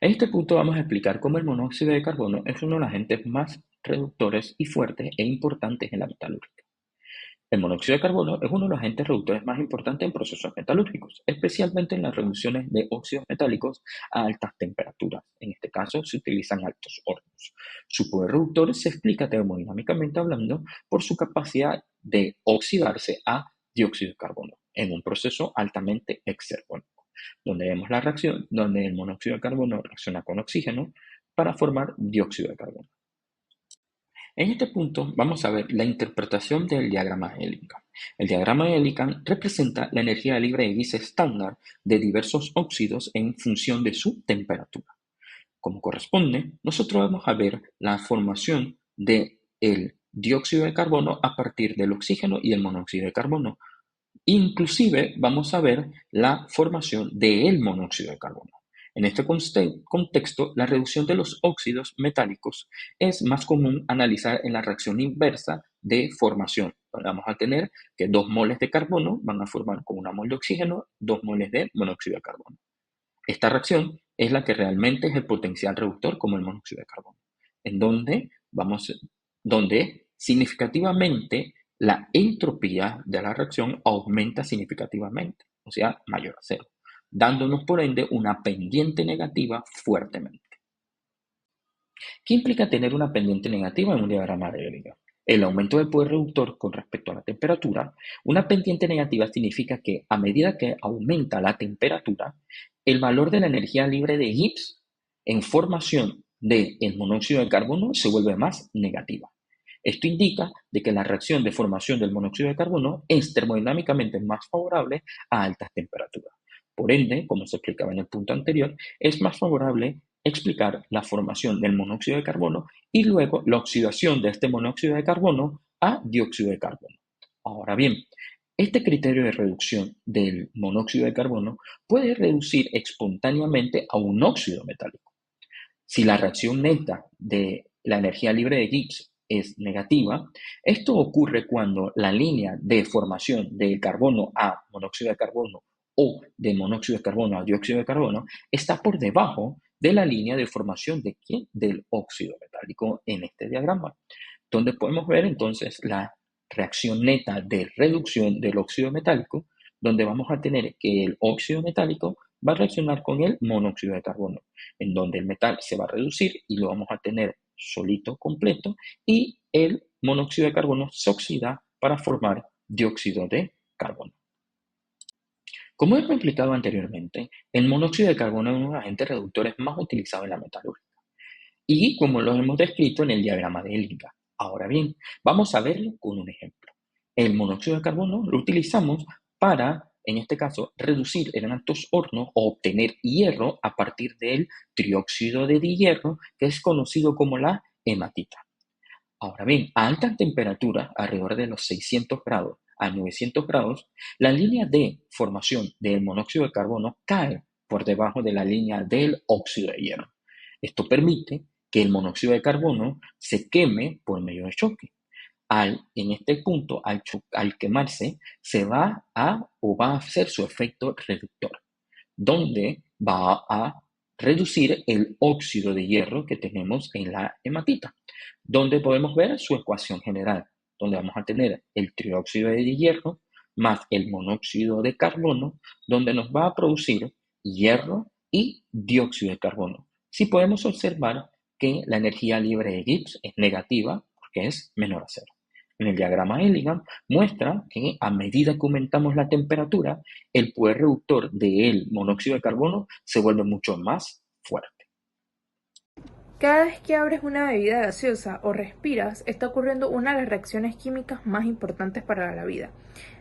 En este punto vamos a explicar cómo el monóxido de carbono es uno de los agentes más reductores y fuertes e importantes en la metalúrgica. El monóxido de carbono es uno de los agentes reductores más importantes en procesos metalúrgicos, especialmente en las reducciones de óxidos metálicos a altas temperaturas. En este caso, se utilizan altos hornos. Su poder reductor se explica termodinámicamente hablando por su capacidad de oxidarse a dióxido de carbono en un proceso altamente exergónico, donde vemos la reacción donde el monóxido de carbono reacciona con oxígeno para formar dióxido de carbono. En este punto vamos a ver la interpretación del diagrama de Elingham. El diagrama de Elingham representa la energía libre de Gibbs estándar de diversos óxidos en función de su temperatura. Como corresponde, nosotros vamos a ver la formación del dióxido de carbono a partir del oxígeno y el monóxido de carbono. Inclusive vamos a ver la formación del monóxido de carbono. En este contexto, la reducción de los óxidos metálicos es más común analizar en la reacción inversa de formación. Vamos a tener que 2 moles de carbono van a formar con 1 mol de oxígeno 2 moles de monóxido de carbono. Esta reacción es la que realmente es el potencial reductor como el monóxido de carbono, en donde significativamente la entropía de la reacción aumenta significativamente, o sea, mayor a 0, dándonos por ende una pendiente negativa fuertemente. ¿Qué implica tener una pendiente negativa en un diagrama de Elingham? El aumento del poder reductor con respecto a la temperatura. Una pendiente negativa significa que a medida que aumenta la temperatura, el valor de la energía libre de Gibbs en formación del monóxido de carbono se vuelve más negativa. Esto indica de que la reacción de formación del monóxido de carbono es termodinámicamente más favorable a altas temperaturas. Por ende, como se explicaba en el punto anterior, es más favorable explicar la formación del monóxido de carbono y luego la oxidación de este monóxido de carbono a dióxido de carbono. Ahora bien, este criterio de reducción del monóxido de carbono puede reducir espontáneamente a un óxido metálico. Si la reacción neta de la energía libre de Gibbs es negativa, esto ocurre cuando la línea de formación de carbono a monóxido de carbono o de monóxido de carbono a dióxido de carbono está por debajo de la línea de formación de del óxido metálico en este diagrama, donde podemos ver entonces la reacción neta de reducción del óxido metálico, donde vamos a tener que el óxido metálico va a reaccionar con el monóxido de carbono, en donde el metal se va a reducir y lo vamos a tener solito completo y el monóxido de carbono se oxida para formar dióxido de carbono. Como hemos explicado anteriormente, el monóxido de carbono es uno de los agentes reductores más utilizados en la metalúrgica y como lo hemos descrito en el diagrama de Elingham. Ahora bien, vamos a verlo con un ejemplo. El monóxido de carbono lo utilizamos para, en este caso, reducir en altos hornos o obtener hierro a partir del trióxido de dihierro, que es conocido como la hematita. Ahora bien, a altas temperaturas, alrededor de los 600 grados a 900 grados, la línea de formación del monóxido de carbono cae por debajo de la línea del óxido de hierro. Esto permite que el monóxido de carbono se queme por medio de choque. En este punto, al quemarse, se va a hacer su efecto reductor, donde va a reducir el óxido de hierro que tenemos en la hematita, donde podemos ver su ecuación general, donde vamos a tener el trióxido de hierro más el monóxido de carbono, donde nos va a producir hierro y dióxido de carbono. Sí podemos observar que la energía libre de Gibbs es negativa porque es menor a 0. En el diagrama Elingham muestra que a medida que aumentamos la temperatura, el poder reductor del monóxido de carbono se vuelve mucho más fuerte. Cada vez que abres una bebida gaseosa o respiras, está ocurriendo una de las reacciones químicas más importantes para la vida,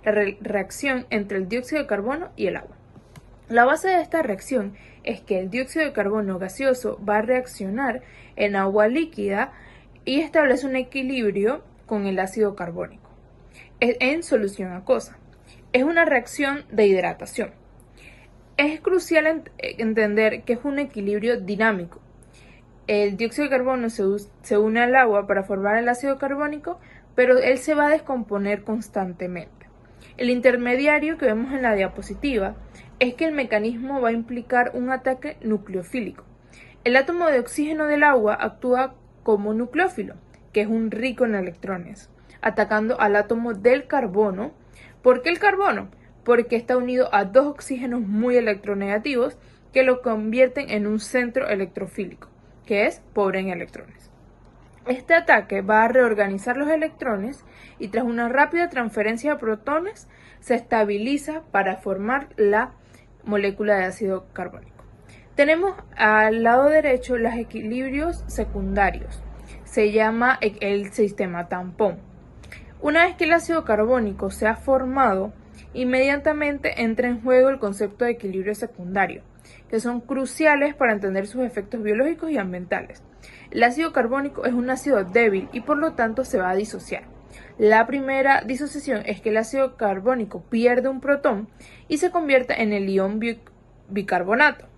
la reacción entre el dióxido de carbono y el agua. La base de esta reacción es que el dióxido de carbono gaseoso va a reaccionar en agua líquida y establece un equilibrio con el ácido carbónico en solución acuosa. Es una reacción de hidratación. Es crucial entender que es un equilibrio dinámico. El dióxido de carbono se une al agua para formar el ácido carbónico, pero él se va a descomponer constantemente. El intermediario que vemos en la diapositiva es que el mecanismo va a implicar un ataque nucleofílico. El átomo de oxígeno del agua actúa como nucleófilo, que es un rico en electrones. atacando al átomo del carbono. ¿Por qué el carbono? Porque está unido a dos oxígenos muy electronegativos que lo convierten en un centro electrofílico, que es pobre en electrones. Este ataque va a reorganizar los electrones y tras una rápida transferencia de protones se estabiliza para formar la molécula de ácido carbónico. Tenemos al lado derecho los equilibrios secundarios. Se llama el sistema tampón. Una vez que el ácido carbónico se ha formado, inmediatamente entra en juego el concepto de equilibrio secundario, que son cruciales para entender sus efectos biológicos y ambientales. El ácido carbónico es un ácido débil y por lo tanto se va a disociar. La primera disociación es que el ácido carbónico pierde un protón y se convierte en el ion bicarbonato.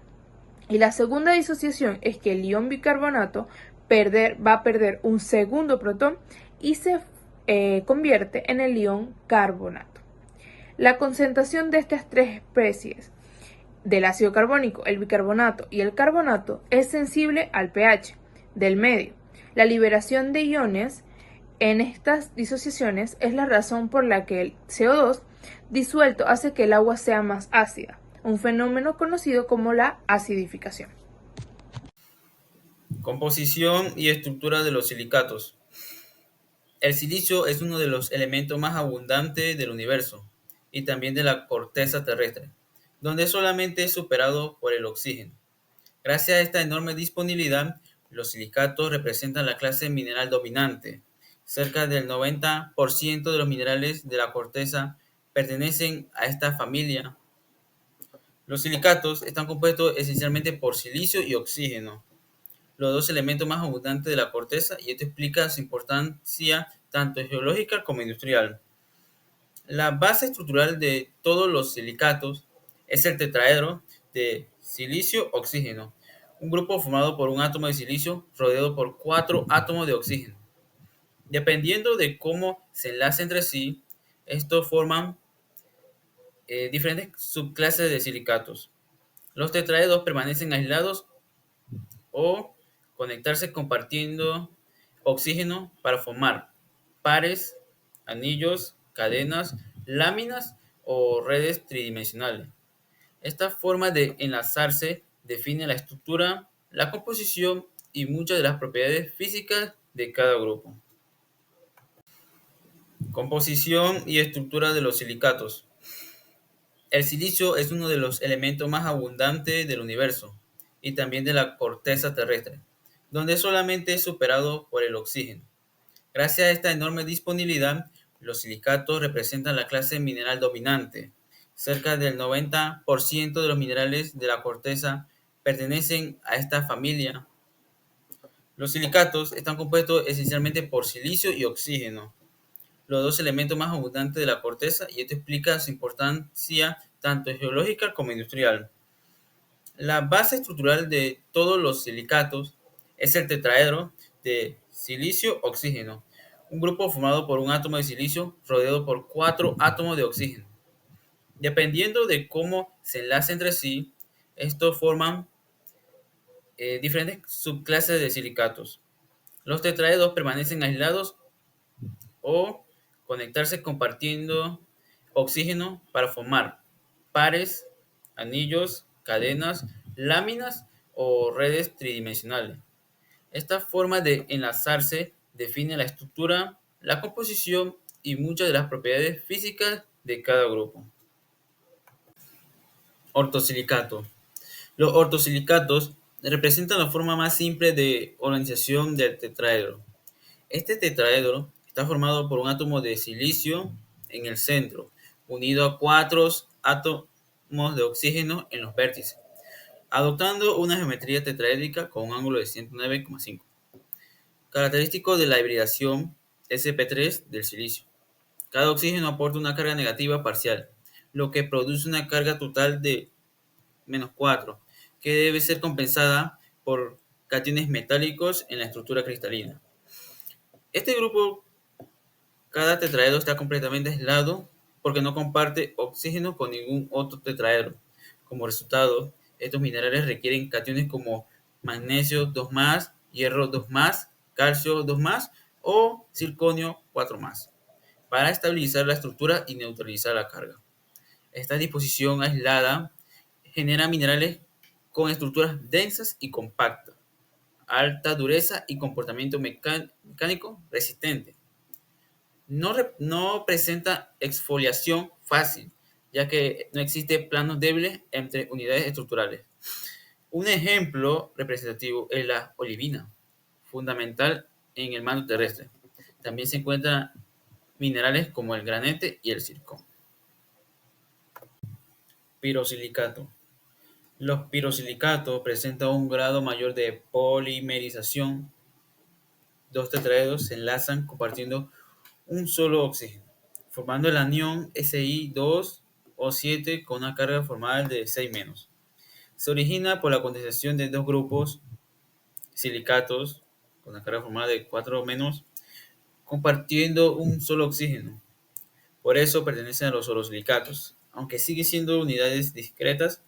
Y la segunda disociación es que el ion bicarbonato va a perder un segundo protón y se convierte en el ion carbonato. La concentración de estas tres especies del ácido carbónico, el bicarbonato y el carbonato es sensible al pH del medio. La liberación de iones en estas disociaciones es la razón por la que el CO2 disuelto hace que el agua sea más ácida, un fenómeno conocido como la acidificación. Composición y estructura de los silicatos. El silicio es uno de los elementos más abundantes del universo y también de la corteza terrestre, donde solamente es superado por el oxígeno. Gracias a esta enorme disponibilidad, los silicatos representan la clase mineral dominante. Cerca del 90% de los minerales de la corteza pertenecen a esta familia. Los silicatos están compuestos esencialmente por silicio y oxígeno, los dos elementos más abundantes de la corteza, y esto explica su importancia tanto geológica como industrial. La base estructural de todos los silicatos es el tetraedro de silicio-oxígeno, un grupo formado por un átomo de silicio rodeado por 4 átomos de oxígeno. Dependiendo de cómo se enlacen entre sí, estos forman diferentes subclases de silicatos. Los tetraedros permanecen aislados o conectarse compartiendo oxígeno para formar pares, anillos, cadenas, láminas o redes tridimensionales. Esta forma de enlazarse define la estructura, la composición y muchas de las propiedades físicas de cada grupo. Composición y estructura de los silicatos. El silicio es uno de los elementos más abundantes del universo y también de la corteza terrestre, donde solamente es superado por el oxígeno. Gracias a esta enorme disponibilidad, los silicatos representan la clase mineral dominante. Cerca del 90% de los minerales de la corteza pertenecen a esta familia. Los silicatos están compuestos esencialmente por silicio y oxígeno, los dos elementos más abundantes de la corteza, y esto explica su importancia tanto geológica como industrial. La base estructural de todos los silicatos es el tetraedro de silicio-oxígeno, un grupo formado por un átomo de silicio rodeado por 4 átomos de oxígeno. Dependiendo de cómo se enlacen entre sí, estos forman diferentes subclases de silicatos. Los tetraedros permanecen aislados o conectarse compartiendo oxígeno para formar pares, anillos, cadenas, láminas o redes tridimensionales. Esta forma de enlazarse define la estructura, la composición y muchas de las propiedades físicas de cada grupo. Ortosilicato. Los ortosilicatos representan la forma más simple de organización del tetraedro. Este tetraedro está formado por un átomo de silicio en el centro, unido a 4 átomos de oxígeno en los vértices, adoptando una geometría tetraédrica con un ángulo de 109,5. Característico de la hibridación sp3 del silicio. Cada oxígeno aporta una carga negativa parcial, lo que produce una carga total de -4, que debe ser compensada por cationes metálicos en la estructura cristalina. Este grupo, cada tetraedro está completamente aislado porque no comparte oxígeno con ningún otro tetraedro. Como resultado, estos minerales requieren cationes como magnesio 2+, hierro 2+, calcio 2+, o circonio 4+. para estabilizar la estructura y neutralizar la carga. Esta disposición aislada genera minerales con estructuras densas y compactas, alta dureza y comportamiento mecánico resistente. No presenta exfoliación fácil, ya que no existe planos débiles entre unidades estructurales. Un ejemplo representativo es la olivina, fundamental en el manto terrestre. También se encuentran minerales como el granete y el zircón. Pirosilicato. Los pirosilicatos presentan un grado mayor de polimerización. Dos tetraedros se enlazan compartiendo un solo oxígeno, formando el anión Si2O7 con una carga formal de 6-. Se origina por la condensación de dos grupos silicatos con una carga formal de 4-, compartiendo un solo oxígeno. Por eso pertenecen a los orosilicatos. Aunque siguen siendo unidades discretas,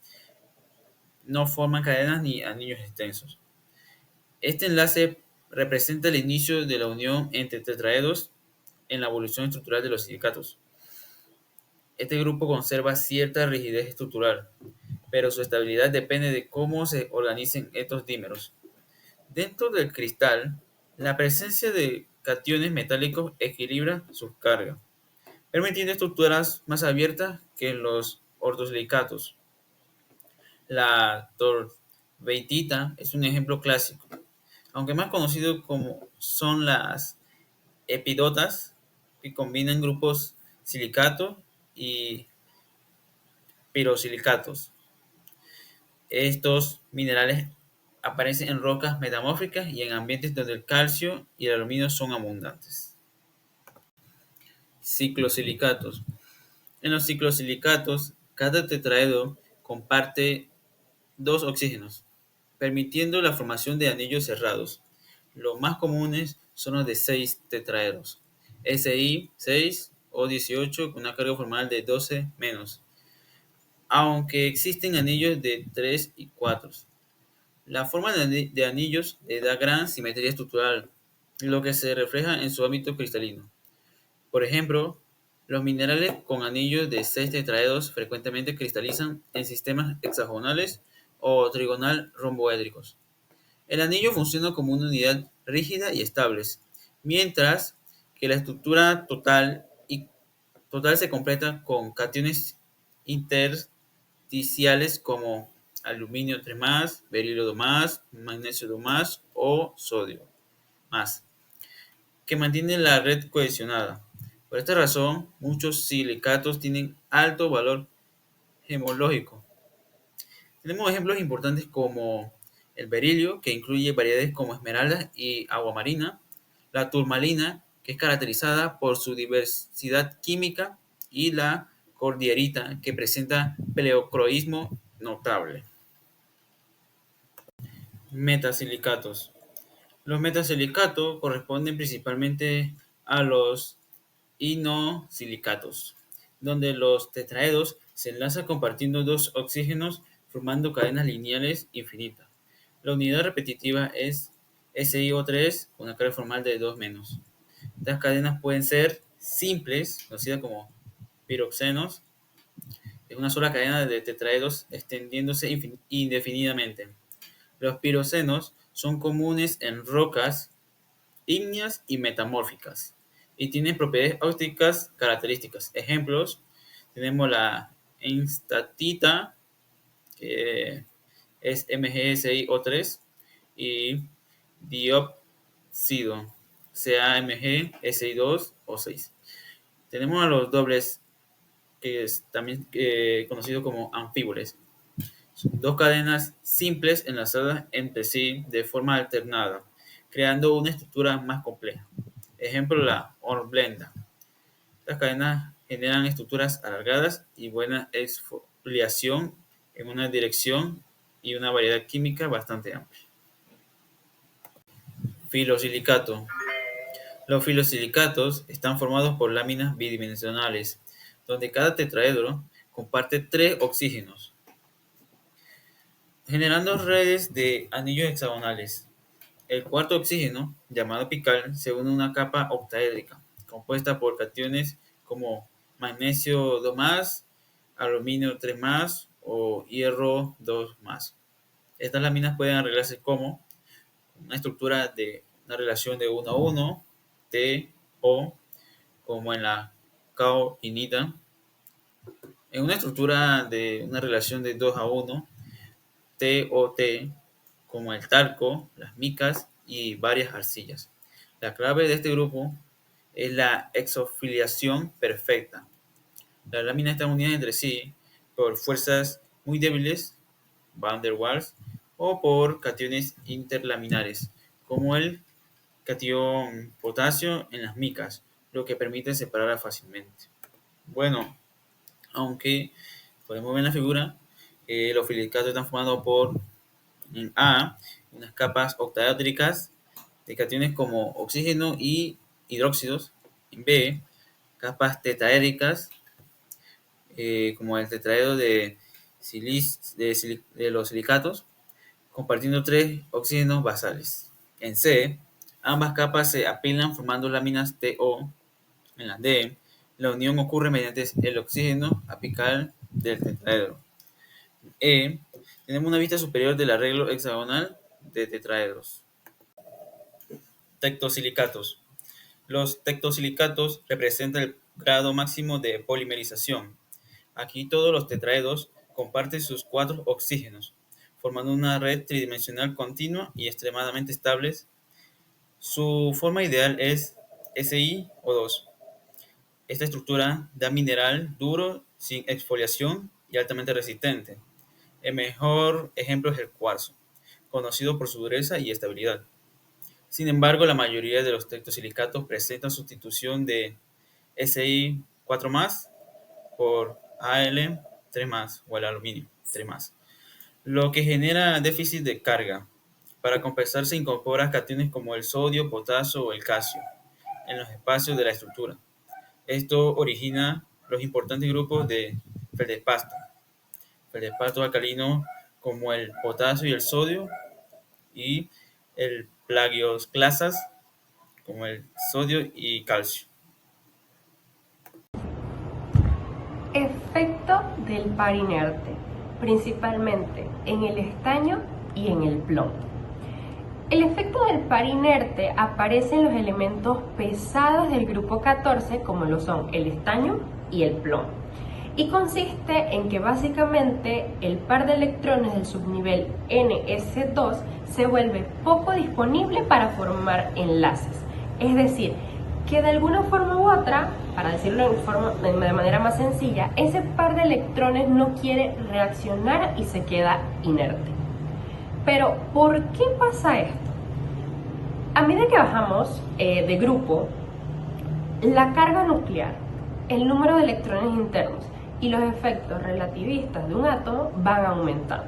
no forman cadenas ni anillos extensos. Este enlace representa el inicio de la unión entre tetraedros en la evolución estructural de los silicatos. Este grupo conserva cierta rigidez estructural, pero su estabilidad depende de cómo se organicen estos dímeros. Dentro del cristal, la presencia de cationes metálicos equilibra sus cargas, permitiendo estructuras más abiertas que en los ortosilicatos. La torbeitita es un ejemplo clásico, aunque más conocido como son las epidotas, que combinan grupos silicato y pirosilicatos. Estos minerales aparecen en rocas metamórficas y en ambientes donde el calcio y el aluminio son abundantes. Ciclosilicatos. En los ciclosilicatos, cada tetraedro comparte dos oxígenos, permitiendo la formación de anillos cerrados. Los más comunes son los de 6 tetraedros, Si6 o 18 con una carga formal de 12-, aunque existen anillos de 3 y 4. La forma de anillos le da gran simetría estructural, lo que se refleja en su ámbito cristalino. Por ejemplo, los minerales con anillos de 6 tetraedros frecuentemente cristalizan en sistemas hexagonales o trigonal romboédricos. El anillo funciona como una unidad rígida y estable, mientras que la estructura total se completa con cationes intersticiales como aluminio 3+, berilio 2+, magnesio 2+, o sodio más, que mantienen la red cohesionada. Por esta razón, muchos silicatos tienen alto valor gemológico. Tenemos ejemplos importantes como el berilio, que incluye variedades como esmeralda y aguamarina, la turmalina, que es caracterizada por su diversidad química, y la cordierita, que presenta pleocroismo notable. Metasilicatos. Los metasilicatos corresponden principalmente a los inosilicatos, donde los tetraedros se enlazan compartiendo dos oxígenos formando cadenas lineales infinitas. La unidad repetitiva es SiO3 con una carga formal de 2-. Estas cadenas pueden ser simples, conocidas como piroxenos, de una sola cadena de tetraedros extendiéndose indefinidamente. Los piroxenos son comunes en rocas ígneas y metamórficas y tienen propiedades ópticas características. Ejemplos, tenemos la enstatita, que es MgSiO3, y dióxido, CaMgSi2O6. Tenemos a los dobles, que es también conocido como anfíboles. Son dos cadenas simples enlazadas entre sí de forma alternada, creando una estructura más compleja. Ejemplo, la hornblenda. Estas cadenas generan estructuras alargadas y buena exfoliación en una dirección y una variedad química bastante amplia. Filosilicato. Los filosilicatos están formados por láminas bidimensionales, donde cada tetraedro comparte 3 oxígenos, generando redes de anillos hexagonales. El cuarto oxígeno, llamado apical, se une a una capa octaédrica, compuesta por cationes como magnesio 2+, aluminio 3+, o hierro 2+. Estas láminas pueden arreglarse como una estructura de una relación de 1 a 1, T, O, como en la caolinita, en una estructura de una relación de 2 a 1, TOT, como el talco, las micas y varias arcillas. La clave de este grupo es la exofiliación perfecta. Las láminas están unidas entre sí por fuerzas muy débiles, van der Waals, o por cationes interlaminares, como el catión potasio en las micas, lo que permite separarlas fácilmente. Bueno, aunque podemos ver en la figura, los silicatos están formados por, en A, unas capas octaédricas de cationes como oxígeno y hidróxidos. En B, capas tetraédricas, como el tetraedro de los silicatos, compartiendo 3 oxígenos basales. En C, ambas capas se apilan formando láminas TO. En la D, la unión ocurre mediante el oxígeno apical del tetraedro. En E, tenemos una vista superior del arreglo hexagonal de tetraedros. Tectosilicatos. Los tectosilicatos representan el grado máximo de polimerización. Aquí todos los tetraedros comparten sus 4 oxígenos, formando una red tridimensional continua y extremadamente estable. Su forma ideal es SiO2. Esta estructura da mineral duro, sin exfoliación y altamente resistente. El mejor ejemplo es el cuarzo, conocido por su dureza y estabilidad. Sin embargo, la mayoría de los tectosilicatos presentan sustitución de Si4+ por Al3+ o el aluminio 3+, lo que genera déficit de carga. Para compensar se incorporan cationes como el sodio, potasio o el calcio en los espacios de la estructura. Esto origina los importantes grupos de feldespato alcalino como el potasio y el sodio, y el plagioclasas como el sodio y calcio. Efecto del par inerte, principalmente en el estaño y en el plomo. El efecto del par inerte aparece en los elementos pesados del grupo 14, como lo son el estaño y el plomo, y consiste en que básicamente el par de electrones del subnivel Ns2 se vuelve poco disponible para formar enlaces. Es decir, que de alguna forma u otra, para decirlo de manera más sencilla, ese par de electrones no quiere reaccionar y se queda inerte. Pero, ¿por qué pasa esto? A medida que bajamos de grupo, la carga nuclear, el número de electrones internos y los efectos relativistas de un átomo van aumentando.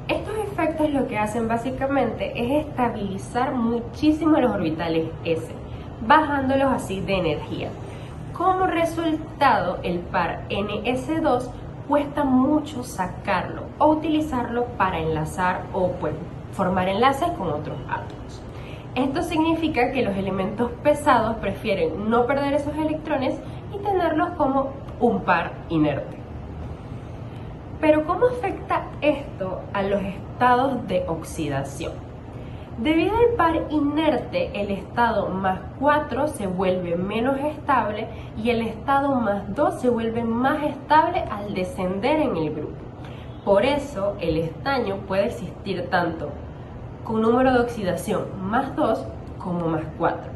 Estos efectos lo que hacen básicamente es estabilizar muchísimo los orbitales S, bajándolos así de energía. Como resultado, el par Ns2 cuesta mucho sacarlo o utilizarlo para enlazar o formar enlaces con otros átomos. Esto significa que los elementos pesados prefieren no perder esos electrones y tenerlos como un par inerte. Pero ¿cómo afecta esto a los estados de oxidación? Debido al par inerte, el estado +4 se vuelve menos estable y el estado +2 se vuelve más estable al descender en el grupo. Por eso, el estaño puede existir tanto con número de oxidación +2 como +4.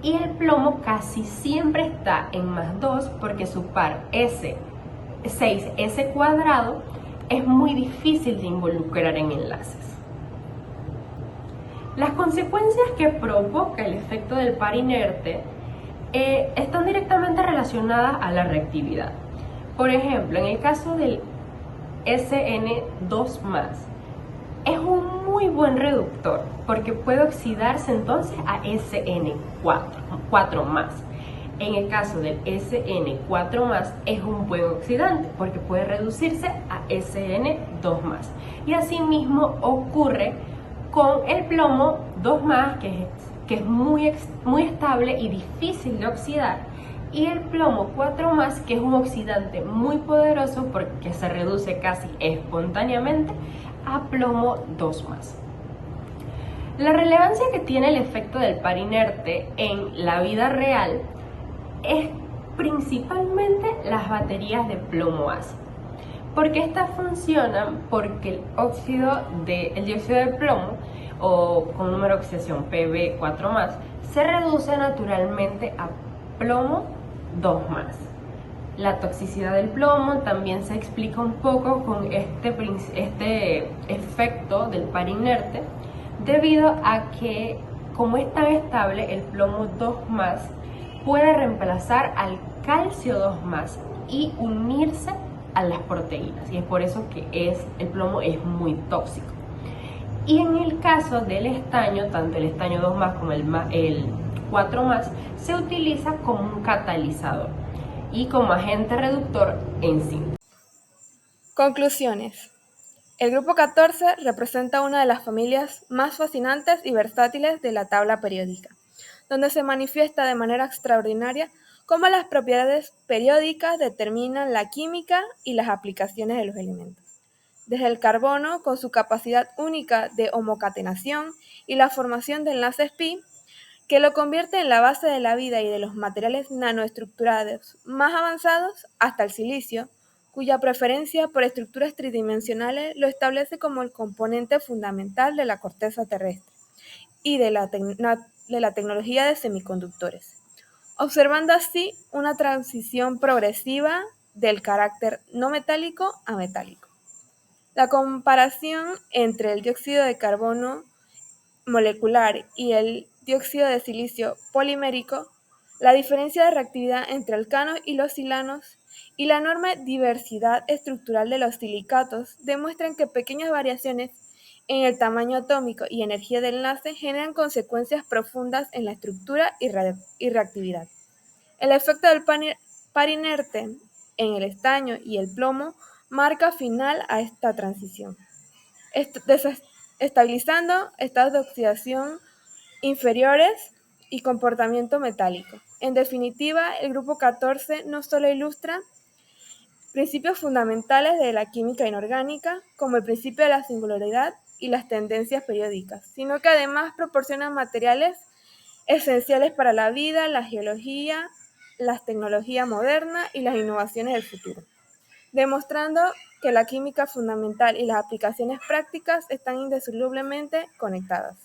Y el plomo casi siempre está en +2 porque su par S6S² es muy difícil de involucrar en enlaces. Las consecuencias que provoca el efecto del par inerte están directamente relacionadas a la reactividad. Por ejemplo, en el caso del SN2+, es un muy buen reductor porque puede oxidarse entonces a SN4+. En el caso del SN4+, es un buen oxidante porque puede reducirse a SN2+. Y asimismo ocurre con el plomo 2+, que es que es muy estable y difícil de oxidar, y el plomo 4+, que es un oxidante muy poderoso porque se reduce casi espontáneamente a plomo 2+. La relevancia que tiene el efecto del par inerte en la vida real es principalmente las baterías de plomo ácido. Porque estas funcionan porque el dióxido de plomo, o con número de oxidación Pb4+, se reduce naturalmente a plomo 2+. La toxicidad del plomo también se explica un poco con este efecto del par inerte, debido a que, como es tan estable, el plomo 2+ puede reemplazar al calcio 2+ y unirse a las proteínas, y es por eso que el plomo es muy tóxico. Y en el caso del estaño, tanto el estaño 2+ como el 4+, se utiliza como un catalizador y como agente reductor en síntesis. Conclusiones. El grupo 14 representa una de las familias más fascinantes y versátiles de la tabla periódica, donde se manifiesta de manera extraordinaria cómo las propiedades periódicas determinan la química y las aplicaciones de los elementos. Desde el carbono, con su capacidad única de homocatenación y la formación de enlaces pi, que lo convierte en la base de la vida y de los materiales nanoestructurados más avanzados, hasta el silicio, cuya preferencia por estructuras tridimensionales lo establece como el componente fundamental de la corteza terrestre y de la tecnología de semiconductores, observando así una transición progresiva del carácter no metálico a metálico. La comparación entre el dióxido de carbono molecular y el dióxido de silicio polimérico, la diferencia de reactividad entre alcanos y los silanos y la enorme diversidad estructural de los silicatos demuestran que pequeñas variaciones en el tamaño atómico y energía del enlace generan consecuencias profundas en la estructura y reactividad. El efecto del par inerte en el estaño y el plomo marca final a esta transición, estabilizando estados de oxidación inferiores y comportamiento metálico. En definitiva, el grupo 14 no solo ilustra principios fundamentales de la química inorgánica, como el principio de la singularidad y las tendencias periódicas, sino que además proporciona materiales esenciales para la vida, la geología, la tecnología moderna y las innovaciones del futuro, demostrando que la química fundamental y las aplicaciones prácticas están indisolublemente conectadas.